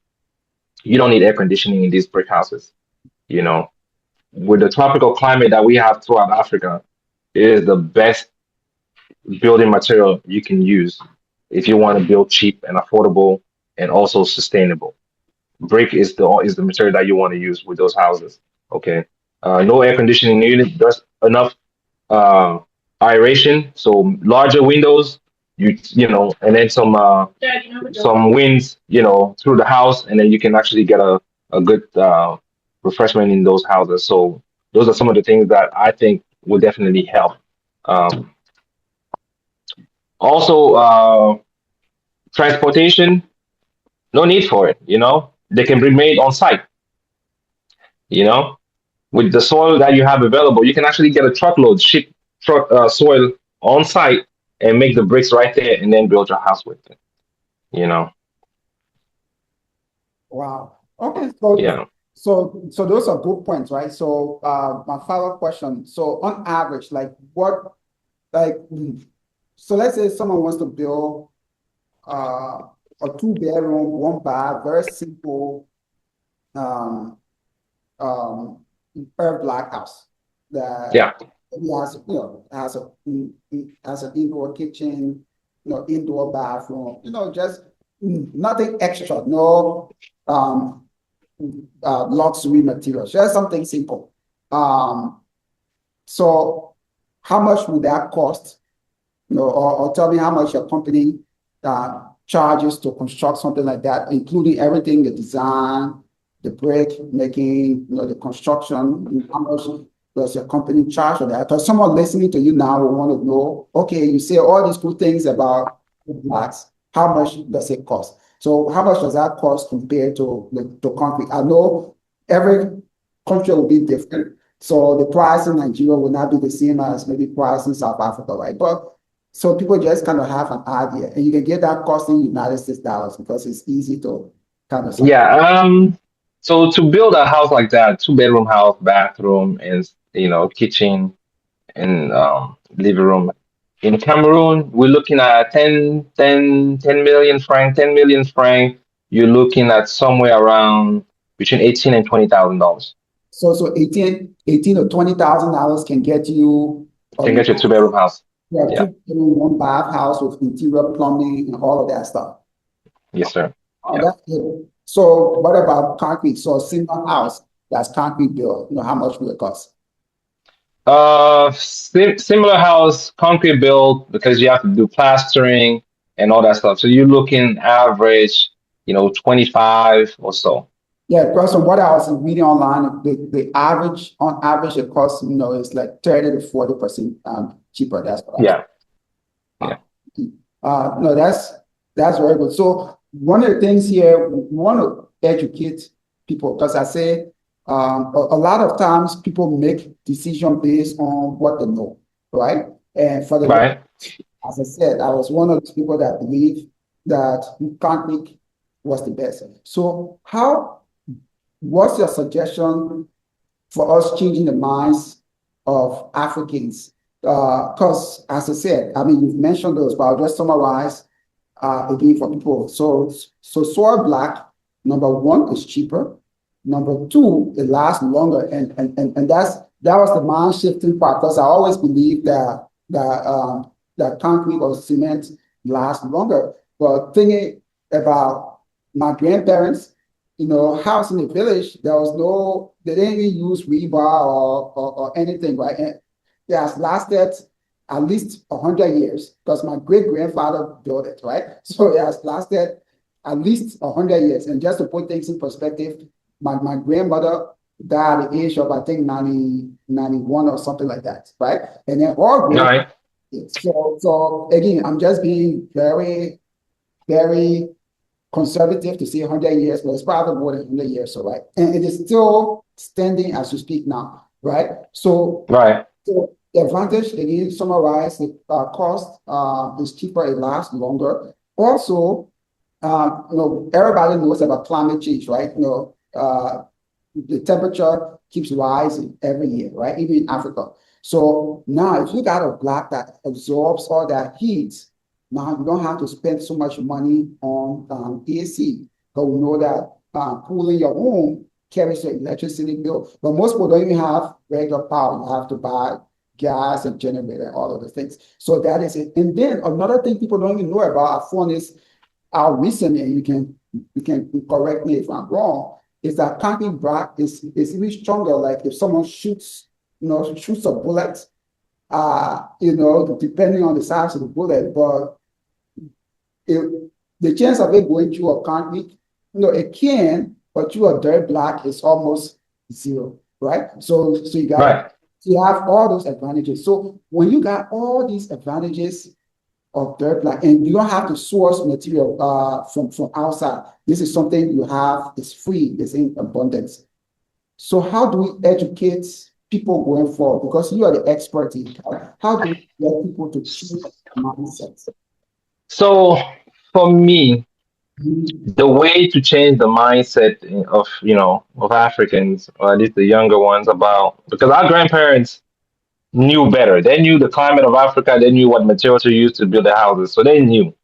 C: you don't need air conditioning in these brick houses. You know, with the tropical climate that we have throughout Africa, it is the best building material you can use if you want to build cheap and affordable and also sustainable. Brick is the material that you want to use with those houses. Okay, no air conditioning needed. Just enough uh, aeration, so larger windows. And then some winds, through the house, and then you can actually get a good refreshment in those houses. So those are some of the things that I think will definitely help. Um, Also, transportation, no need for it. They can be made on site. You know, with the soil that you have available, you can actually get a truckload, ship truck soil on site, and make the bricks right there, and then build your house with it. You know,
A: Wow. Okay. So,
C: yeah,
A: so those are good points, right? So, my follow-up question. So, on average, like, so let's say someone wants to build a 2-bedroom, 1 bath, very simple, um, earth block house that
C: yeah,
A: maybe has an indoor kitchen, indoor bathroom, just nothing extra, no luxury materials, just something simple. So how much would that cost? Or tell me how much your company charges to construct something like that, including everything, the design, the brick making, the construction. How much does your company charge for that? Because someone listening to you now will want to know, okay, you say all these good things about the blocks. How much does it cost? So how much does that cost compared to concrete? I know every country will be different. So the price in Nigeria will not be the same as maybe price in South Africa, right? But so people just kind of have an idea, and you can get that cost in United States dollars because it's easy to kind of.
C: yeah. So to build a house like that, 2-bedroom house, bathroom, and kitchen and living room. In Cameroon, we're looking at 10 million franc, 10 million franc. You're looking at somewhere around between 18 and $20,000.
A: So 18 or $20,000 can get you a
C: Can get you a 2-bedroom house.
A: yeah,
C: Yeah.
A: 2-bedroom, 1 bath house with interior plumbing and all of that stuff.
C: Yes, sir.
A: Oh,
C: Yeah.
A: that's good. So what about concrete? So a single house that's concrete built, how much will it cost?
C: Similar house, concrete built, because you have to do plastering and all that stuff. So you're looking average, 25 or so.
A: Yeah, because from what I was reading online, the average, on average, it costs, is like 30 to 40% cheaper. That's what I
C: Yeah. Yeah.
A: no, that's very good. So one of the things here, we want to educate people because I say a lot of times people make decisions based on what they know, right? And for the
C: Right.
A: as I said, I was one of those people that believe that concrete was the best. So what's your suggestion for us changing the minds of Africans? Because as I said, I mean, you've mentioned those, but I'll just summarize again for people. So soil block, number one, is cheaper. Number two, it lasts longer, and that was the mind shifting part. Because I always believed that concrete or cement lasts longer. But thinking about my grandparents, house in the village, they didn't even use rebar or anything, right? And it has lasted at least 100 years because my great grandfather built it, right? So it has lasted at least 100 years. And just to put things in perspective, my grandmother died at the age of, I think, 91 or something like that, right? And then all
C: Right.
A: so again, I'm just being very, very conservative to say 100 years, but it's probably more than 100 years, so right? And it is still standing as we speak now. right? So,
C: Right.
A: so the advantage, again, summarize the cost is cheaper, it lasts longer. Also, everybody knows about climate change, right? The temperature keeps rising every year, right? Even in Africa. So now, if you got a block that absorbs all that heat, now you don't have to spend so much money on AC. But we know that cooling your home carries your electricity bill. But most people don't even have regular power. You have to buy gas and generator and all of the things. So that is it. And then another thing people don't even know about our furnace, our recent, and you can correct me if I'm wrong, is that concrete block is even stronger. Like if someone shoots a bullet, depending on the size of the bullet, but the chance of it going through a concrete, it can, but through a dirt block is almost zero, right? So
C: Right.
A: you have all those advantages. So when you got all these advantages of dirt block, and you don't have to source material from outside. This is something you have, it's free, it's in abundance. So how do we educate people going forward? Because you are the expert in it. How do we get people to change mindsets?
C: So for me,
A: Mhm.
C: the way to change the mindset of Africans, or at least the younger ones, about, because our grandparents knew better. They knew the climate of Africa. They knew what materials to use to build their houses. So they knew.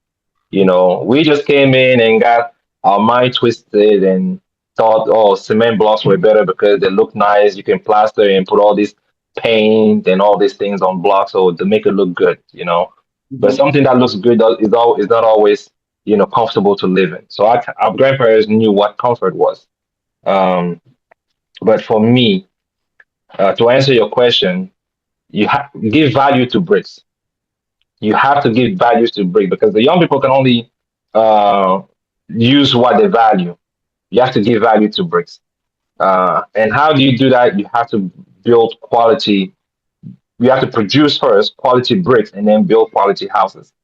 C: We just came in and got our mind twisted and thought, oh, cement blocks were better because they look nice. You can plaster and put all this paint and all these things on blocks so to make it look good. But
A: Mhm.
C: something that looks good is not always, comfortable to live in. So our grandparents knew what comfort was. Um, but for me, to answer your question, give value to bricks. You have to give values to brick because the young people can only uh, use what they value. You have to give value to bricks. And how do you do that? You have to build quality. You have to produce first quality bricks and then build quality houses.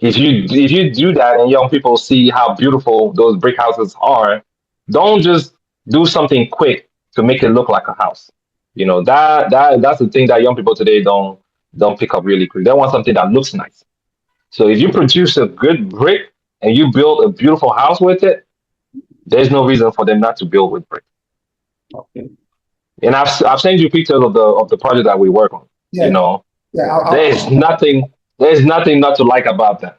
C: If you do that and young people see how beautiful those brick houses are, don't just do something quick to make it look like a house. That's the thing that young people today don't pick up really quick. They want something that looks nice. So if you produce a good brick and you build a beautiful house with it, there's no reason for them not to build with brick.
A: Okay.
C: And I've sent you pictures of the project that we work on. You
A: Yeah.
C: know,
A: Yeah.
C: there's nothing not to like about that.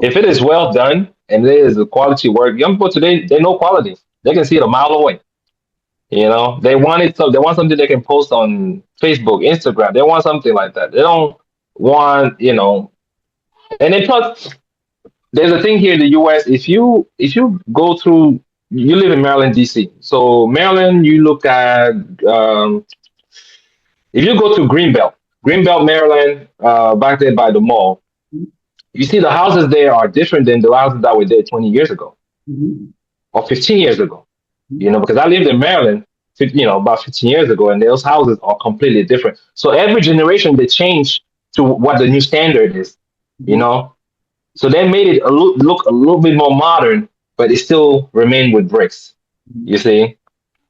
C: If it is well done and it is a quality work, young people today they know quality. They can see it a mile away. They want it, so they want something they can post on Facebook, Instagram. They want something like that. They don't want. And then plus there's a thing here in the US. If you go through, you live in Maryland, DC. So Maryland, you look at if you go to Greenbelt, Maryland, back there by the mall, you see the houses there are different than the houses that were there 20 years ago
A: Mhm.
C: or 15 years ago. Because I lived in Maryland, about 15 years ago, and those houses are completely different. So every generation they change to what the new standard is. You
A: Mhm.
C: know, So they made it look a little bit more modern, but it still remained with bricks.
A: Mhm.
C: You see?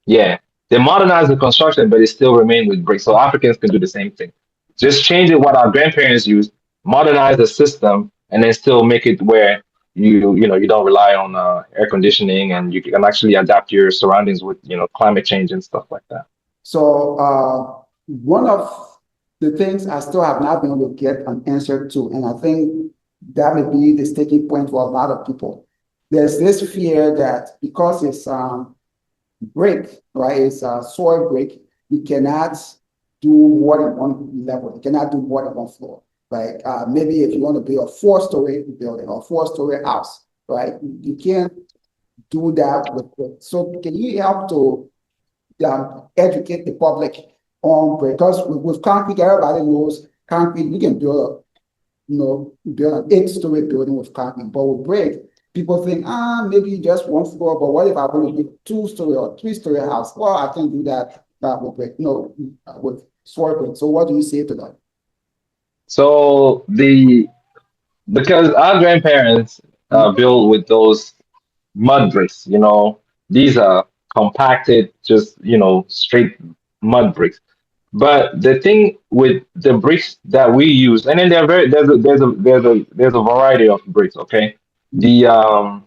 C: Yeah. They modernized the construction, but it still remained with bricks. So Africans can do the same thing. Just change it what our grandparents used, modernize the system, and then still make it where you don't rely on air conditioning and you can actually adapt your surroundings with climate change and stuff like that.
A: So one of the things I still have not been able to get an answer to, and I think that may be the sticking point for a lot of people. There's this fear that because it's brick, right? It's soil brick. You cannot do more than one level. You cannot do more than one floor. Like maybe if you want to build a four-story building or four-story house, right? You can't do that with brick. So can you help to educate the public on brick? Because with concrete, everybody knows concrete. You can build an eight-story building with concrete, but with brick, people think, maybe just one floor, but what if I want to build two-story or three-story house? Well, I can do that with brick, no, with soil brick. So what do you say to that?
C: So because our grandparents
A: Mhm.
C: built with those mud bricks. These are compacted, just straight mud bricks. But the thing with the bricks that we use, and then there's a variety of bricks. Okay, the um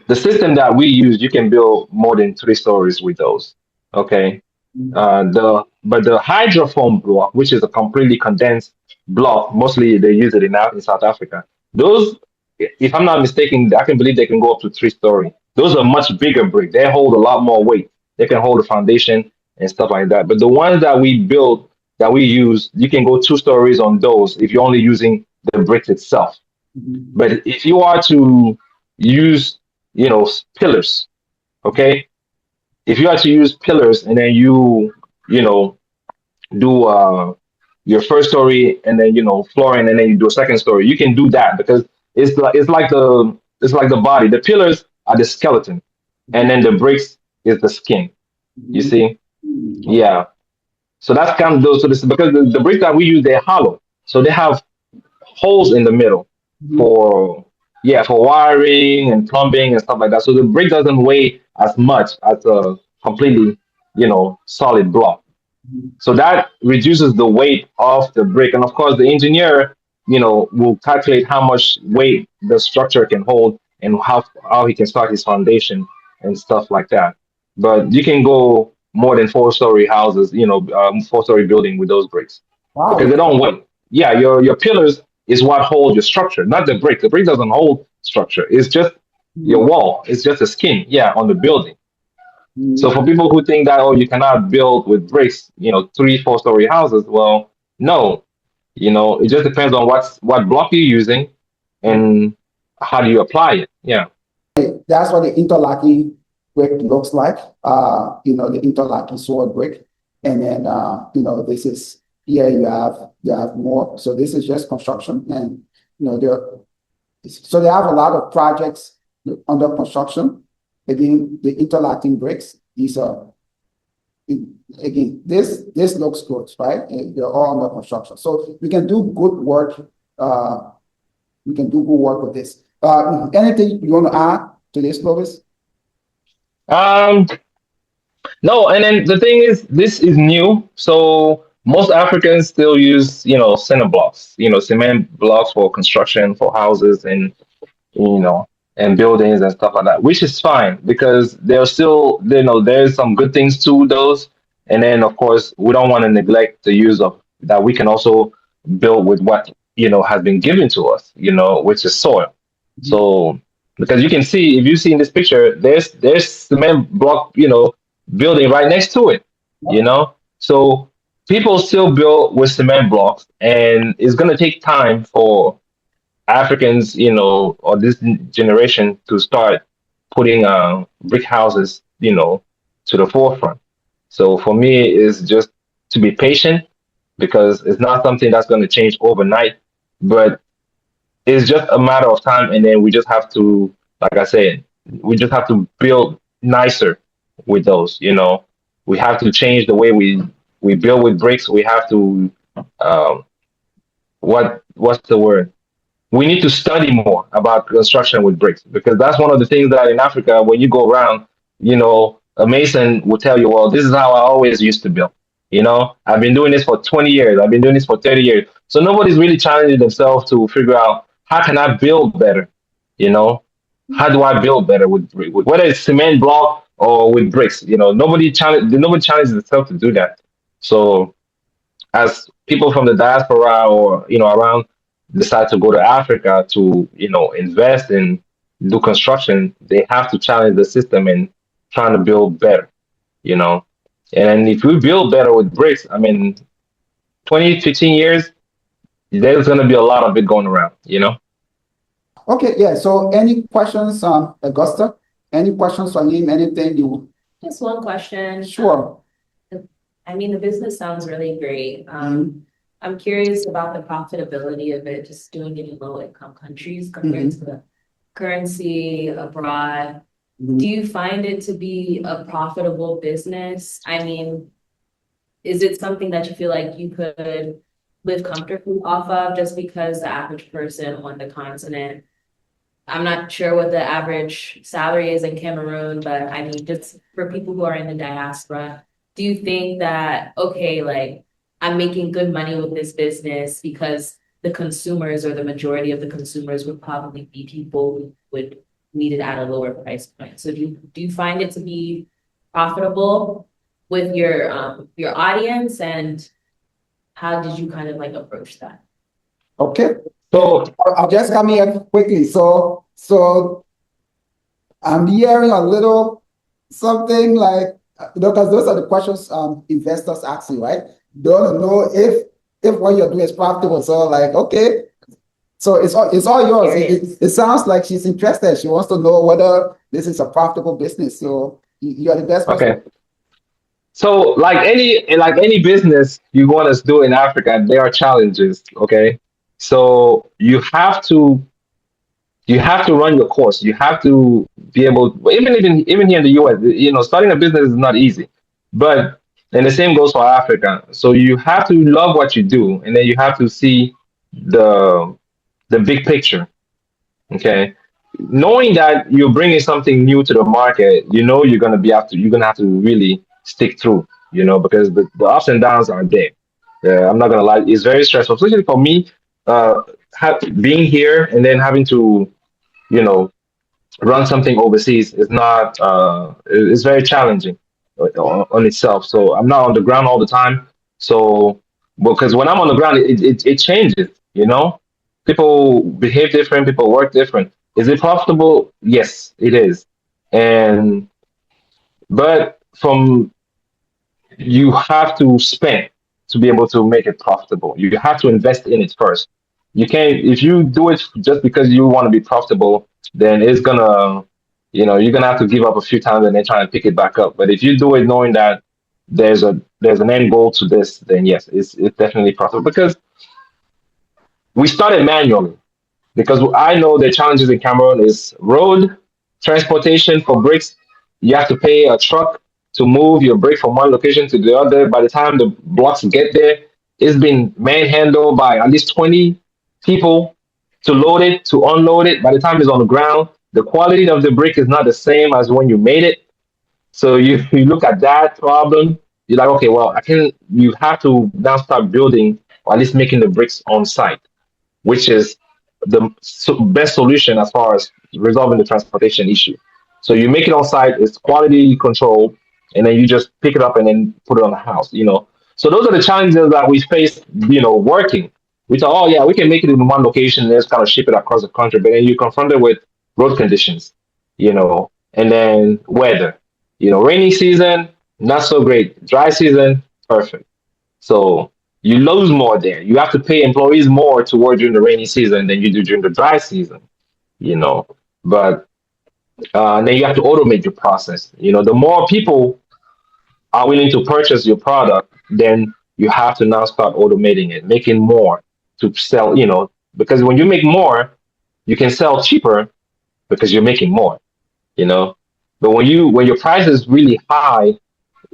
C: the system that we use, you can build more than 3 stories with those. Okay, the hydroform block, which is a completely condensed block, mostly they use it in South Africa. Those, if I'm not mistaken, I can believe they can go up to 3 story. Those are much bigger bricks. They hold a lot more weight. They can hold the foundation and stuff like that. But the ones that we build, that we use, you can go 2 stories on those if you're only using the bricks itself. But if you are to use, pillars, okay, if you actually use pillars and then you know do your first story and then flooring and then you do a second story, you can do that because it's like the body. The pillars are the skeleton, and then the bricks is the skin. You see? Yeah. So that's kind of those. So this because the bricks that we use, they're hollow, so they have holes in the middle for for wiring and plumbing and stuff like that. So the brick doesn't weigh as much as a completely solid block. So that reduces the weight of the brick, and of course the engineer will calculate how much weight the structure can hold and how he can start his foundation and stuff like that. But you can go more than 4 story houses, 4 story building with those bricks because they
A: Wow.
C: don't weigh. Yeah, your pillars is what hold your structure, not the brick. The brick doesn't hold structure. It's just your wall. It's just a skin, on the building. So for people who think that you cannot build with bricks, 3, 4 story houses, well, no, it just depends on what block you're using and how do you apply it. Yeah.
A: That's what the interlocking brick looks like. The interlocking sword brick. And then, this is, here you have more. So this is just construction. And, so they have a lot of projects under construction. Again, the interlocking bricks, these are, again, this looks good, right? And they're all under construction. So we can do good work. We can do good work with this. Anything you want to add to this, Clovis?
C: Um, no, and then the thing is, this is new. So most Africans still use, cinder blocks, cement blocks for construction for houses and you know, and buildings and stuff like that, which is fine because there's still, there's some good things to those. And then, of course, we don't want to neglect the use of that. We can also build with what, has been given to us, which is soil. So, because you can see, if you see in this picture, there's cement block, building right next to it, So people still build with cement blocks, and it's going to take time for Africans, or this generation to start putting brick houses, to the forefront. So for me, it's just to be patient because it's not something that's going to change overnight, but it's just a matter of time. And then we just have to, like I said, we just have to build nicer with those. We have to change the way we build with bricks. We have to um, what's the word? We need to study more about construction with bricks because that's one of the things that in Africa, when you go around, a mason will tell you, well, this is how I always used to build. I've been doing this for 20 years. I've been doing this for 30 years. So nobody's really challenging themselves to figure out how can I build better? How do I build better whether it's cement block or with bricks? Nobody challenges themselves to do that. So as people from the diaspora or around decide to go to Africa to invest and do construction, they have to challenge the system and trying to build better, you know. And if we build better with bricks, I mean, 20, 15 years, there's going to be a lot of it going around.
A: Okay, yeah. So any questions, Augusta? Any questions for him? Anything you?
D: Just one question.
A: Sure.
D: I mean, the business sounds really great. I'm curious about the profitability of it, just doing it in low income countries compared to the currency abroad. Do you find it to be a profitable business? I mean, is it something that you feel like you could live comfortably off of just because the average person on the continent I'm not sure what the average salary is in Cameroon, but I mean, just for people who are in the diaspora, do you think that, okay, like I'm making good money with this business because the consumers or the majority of the consumers would probably be people who would need it at a lower price point. So do you find it to be profitable with your audience, and how did you kind of like approach that?
A: Okay.
C: So
A: I'll just come here quickly. So I'm hearing a little something like, because those are the questions investors ask you, right? Don't know if what you're doing is profitable. So like, okay, so it's all yours. It sounds like she's interested. She wants to know whether this is a profitable business. So you're the best person.
C: okay. So like any business you want to do in Africa, there are challenges. Okay. So you have to run your course. You have to be able, even here in the US, starting a business is not easy. But and the same goes for Africa. So you have to love what you do, and then you have to see the the big picture. Okay, knowing that you're bringing something new to the market, you're gonna have to really stick through. Because the ups and downs are there. I'm not gonna lie, it's very stressful, especially for me. Uh, Being here and then having to you know run something overseas is not it's very challenging on itself. So I'm not on the ground all the time. So because when I'm on the ground, it changes. People behave different, people work different. Is it profitable? Yes, it is. And but from you have to spend to be able to make it profitable. You have to invest in it first. You can't, if you do it just because you want to be profitable, then you're gonna have to give up a few times and then try and pick it back up. But if you do it knowing that there's an end goal to this, then yes, it's definitely profitable. Because we started manually, because I know the challenges in Cameroon is road transportation for bricks. You have to pay a truck to move your brick from one location to the other. By the time the blocks get there, it's been manhandled by at least 20 people to load it, to unload it. By the time it's on the ground, the quality of the brick is not the same as when you made it. So you look at that problem, you're like, okay, well, you have to now start building, or at least making the bricks on site, which is the best solution as far as resolving the transportation issue. So you make it on site, it's quality control, and then you just pick it up and then put it on the house. So those are the challenges that we face, working. We thought, oh yeah, we can make it in one location and just kind of ship it across the country, but then you're confronted with road conditions, and then weather. Rainy season, not so great. Dry season, perfect. So you lose more there. You have to pay employees more to work during the rainy season than you do during the dry season, you know. But then you have to automate your process. The more people are willing to purchase your product, then you have to now start automating it, making more to sell, because when you make more, you can sell cheaper because you're making more, you know. But when your price is really high,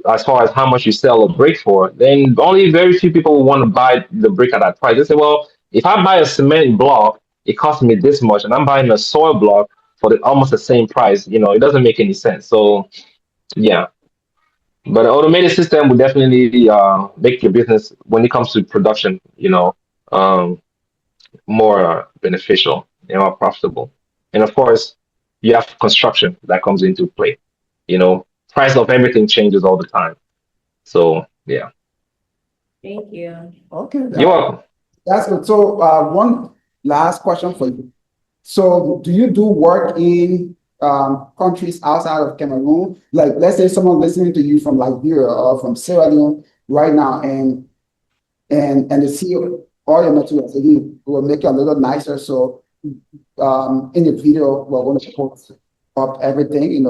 C: as far as how much you sell a brick for, then only very few people will want to buy the brick at that price. They say, well, if I buy a cement block, it costs me this much, and I'm buying a soil block for almost the same price. It doesn't make any sense. So, yeah. But an automated system would definitely make your business, when it comes to production, um, more beneficial and more profitable. And of course, you have construction that comes into play. Price of everything changes all the time. So yeah.
D: Thank you.
A: Okay,
C: You're welcome.
A: that's good. So one last question for you. So do you do work in countries outside of Cameroon? Like, let's say someone listening to you from Liberia or from Sierra Leone right now, and they see all your materials, and will make it a little nicer. So in the video, we're going to put up everything,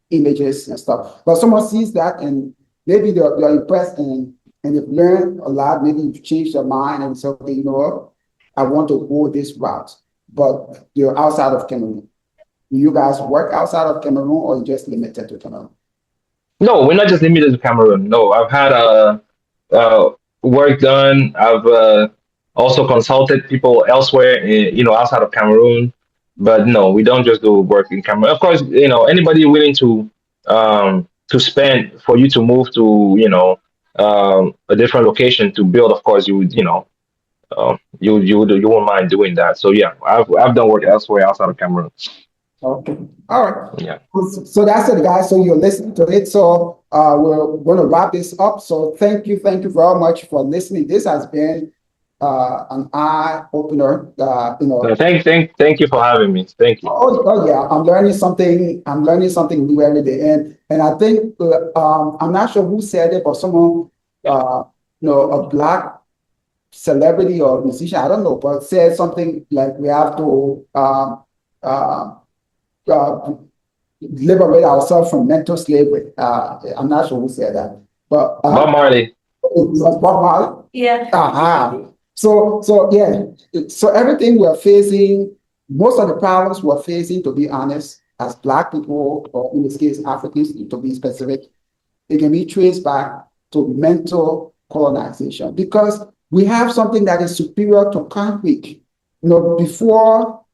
A: images and stuff. But someone sees that and maybe they're impressed and they've learned a lot. Maybe you've changed their mind and say, okay, you know what, I want to go this route. But you're outside of Cameroon. Do you guys work outside of Cameroon, or just limited to Cameroon?
C: No, we're not just limited to Cameroon. No, I've had work done. I've also consulted people elsewhere, outside of Cameroon. But no, we don't just do work in Cameroon. Of course, anybody willing to spend for you to move to a different location to build. Of course, you would you won't mind doing that. So yeah, I've done work elsewhere outside of Cameroon.
A: Okay. All right.
C: Yeah.
A: So that's it, guys. So you're listening to it. So we're going to wrap this up. So thank you very much for listening. This has been an eye opener.
C: No, thank you for having me. Thank you.
A: Oh yeah, I'm learning something. I'm learning something new every day, and I think I'm not sure who said it, but someone, a black celebrity or musician, I don't know, but said something like we have to uh, liberate ourselves from mental slavery. I'm not sure who said that, but
C: Bob Marley.
A: it was Bob Marley.
D: Yeah.
A: So yeah, so everything we're facing, most of the problems we're facing, to be honest, as Black people, or in this case, Africans, to be specific, it can be traced back to mental colonization because we have something that is superior to concrete. Before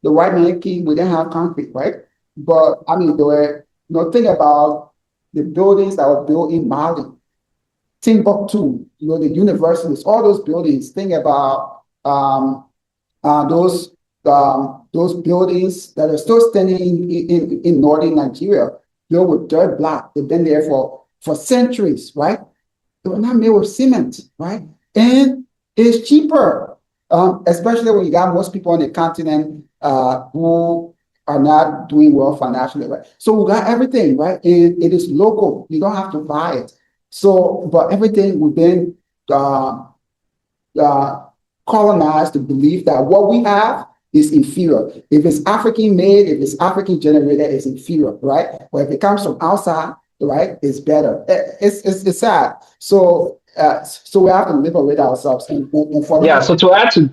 A: the white man came, we didn't have concrete, right? But I mean, there were, think about the buildings that were built in Mali, Timbuktu, the universities, all those buildings. Think about those buildings that are still standing in northern Nigeria, built with dirt block. They've been there for centuries, right? They were not made with cement, right? And it's cheaper, especially when you got most people on the continent who are not doing well financially, right? So we got everything, right? And it is local. You don't have to buy it. So, but everything we've been colonized to believe that what we have is inferior. If it's African made, if it's African generated, it's inferior, right? But if it comes from outside, right, it's better. It's sad. So we have to liberate ourselves.
C: Yeah. So to add to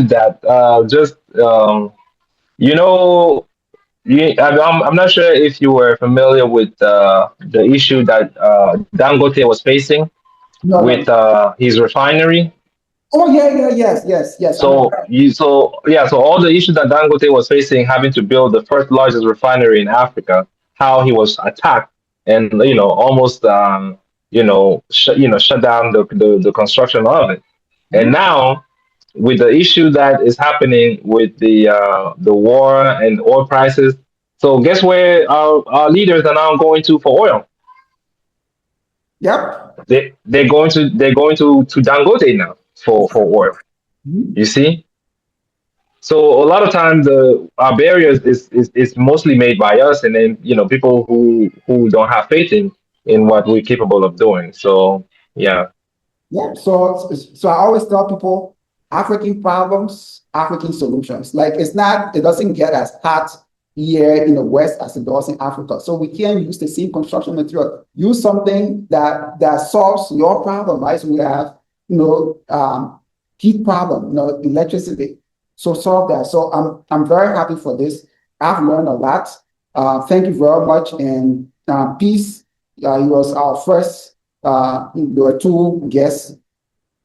C: that, just you know, I'm not sure if you were familiar with the issue that Dangote was facing with his refinery.
A: Oh yeah, yes.
C: So all the issues that Dangote was facing, having to build the first largest refinery in Africa, how he was attacked and almost shut down the construction of it, and now with the issue that is happening with the war and oil prices. So guess where our leaders are now going to for oil?
A: Yep.
C: They're going to Dangote now for oil. You see? So a lot of times our barriers is mostly made by us, and then people who don't have faith in what we're capable of doing. So yeah.
A: Yeah. So I always tell people African problems, African solutions. Like it doesn't get as hot here in the West as it does in Africa. So we can't use the same construction material. Use something that solves your problem, right? So we have, heat problem, electricity. So solve that. So I'm very happy for this. I've learned a lot. Thank you very much. And Peace, he was our first, there were two guests,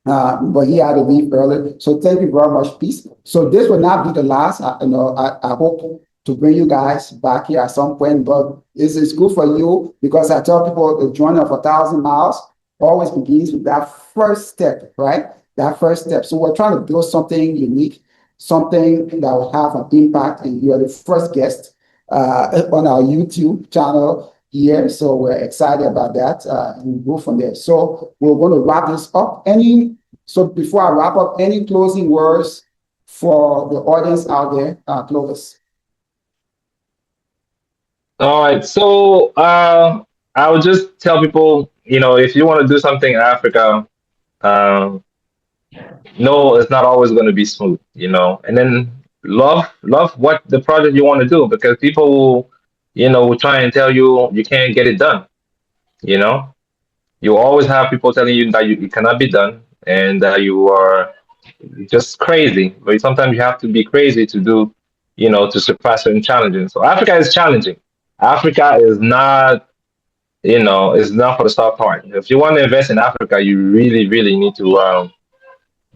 A: but he had to leave early. So thank you very much, Peace. So this will not be the last. I hope to bring you guys back here at some point, but it's good for you because I tell people the journey of 1,000 miles always begins with that first step, right? That first step. So we're trying to build something unique, something that will have an impact, and you're the first guest on our YouTube channel here. So we're excited about that. And we'll go from there. So we're going to wrap this up. So before I wrap up, any closing words for the audience out there, Clovis?
C: All right. So I would just tell people, if you want to do something in Africa, no, it's not always going to be smooth, and then love what the project you want to do, because people will try and tell you you can't get it done. You always have people telling you that it cannot be done and that you are just crazy. But sometimes you have to be crazy to do, to surpass certain challenges. So Africa is challenging. Africa is not, is not for the soft heart. If you want to invest in Africa, you really, really need to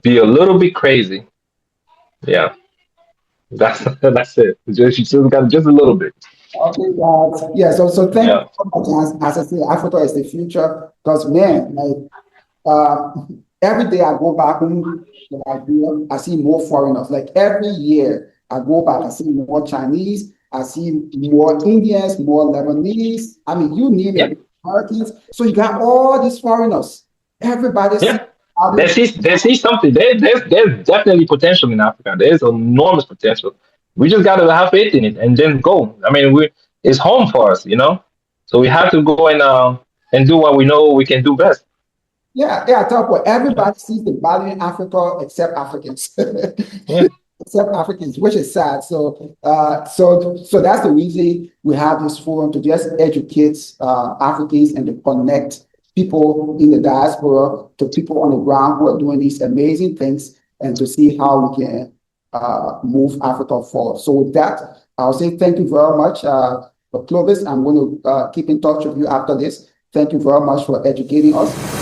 C: be a little bit crazy. Yeah. That's it. Just, you just got just a little bit.
A: Okay, yeah, so thank
C: Yeah.
A: you so much. As I say, Africa is the future because, man, like, every day I go back home to Nigeria, I see more foreigners. Like every year I go back, I see more Chinese, I see more Indians, more Lebanese. I mean, you name
C: Yeah.
A: it, Americans. So you got all these foreigners. Everybody's
C: Yeah. There's something. There's definitely potential in Africa. There's enormous potential. We just gotta have faith in it and then go. I mean, it's home for us, you know. So we have to go and do what we know we can do best.
A: yeah, I tell you what, everybody sees the value in Africa except Africans.
C: Yeah.
A: Except Africans, which is sad. So that's the reason we have this forum to just educate Africans and to connect people in the diaspora to people on the ground who are doing these amazing things and to see how we can move Africa forward. So with that, I'll say thank you very much for Clovis. I'm going to keep in touch with you after this. Thank you very much for educating us.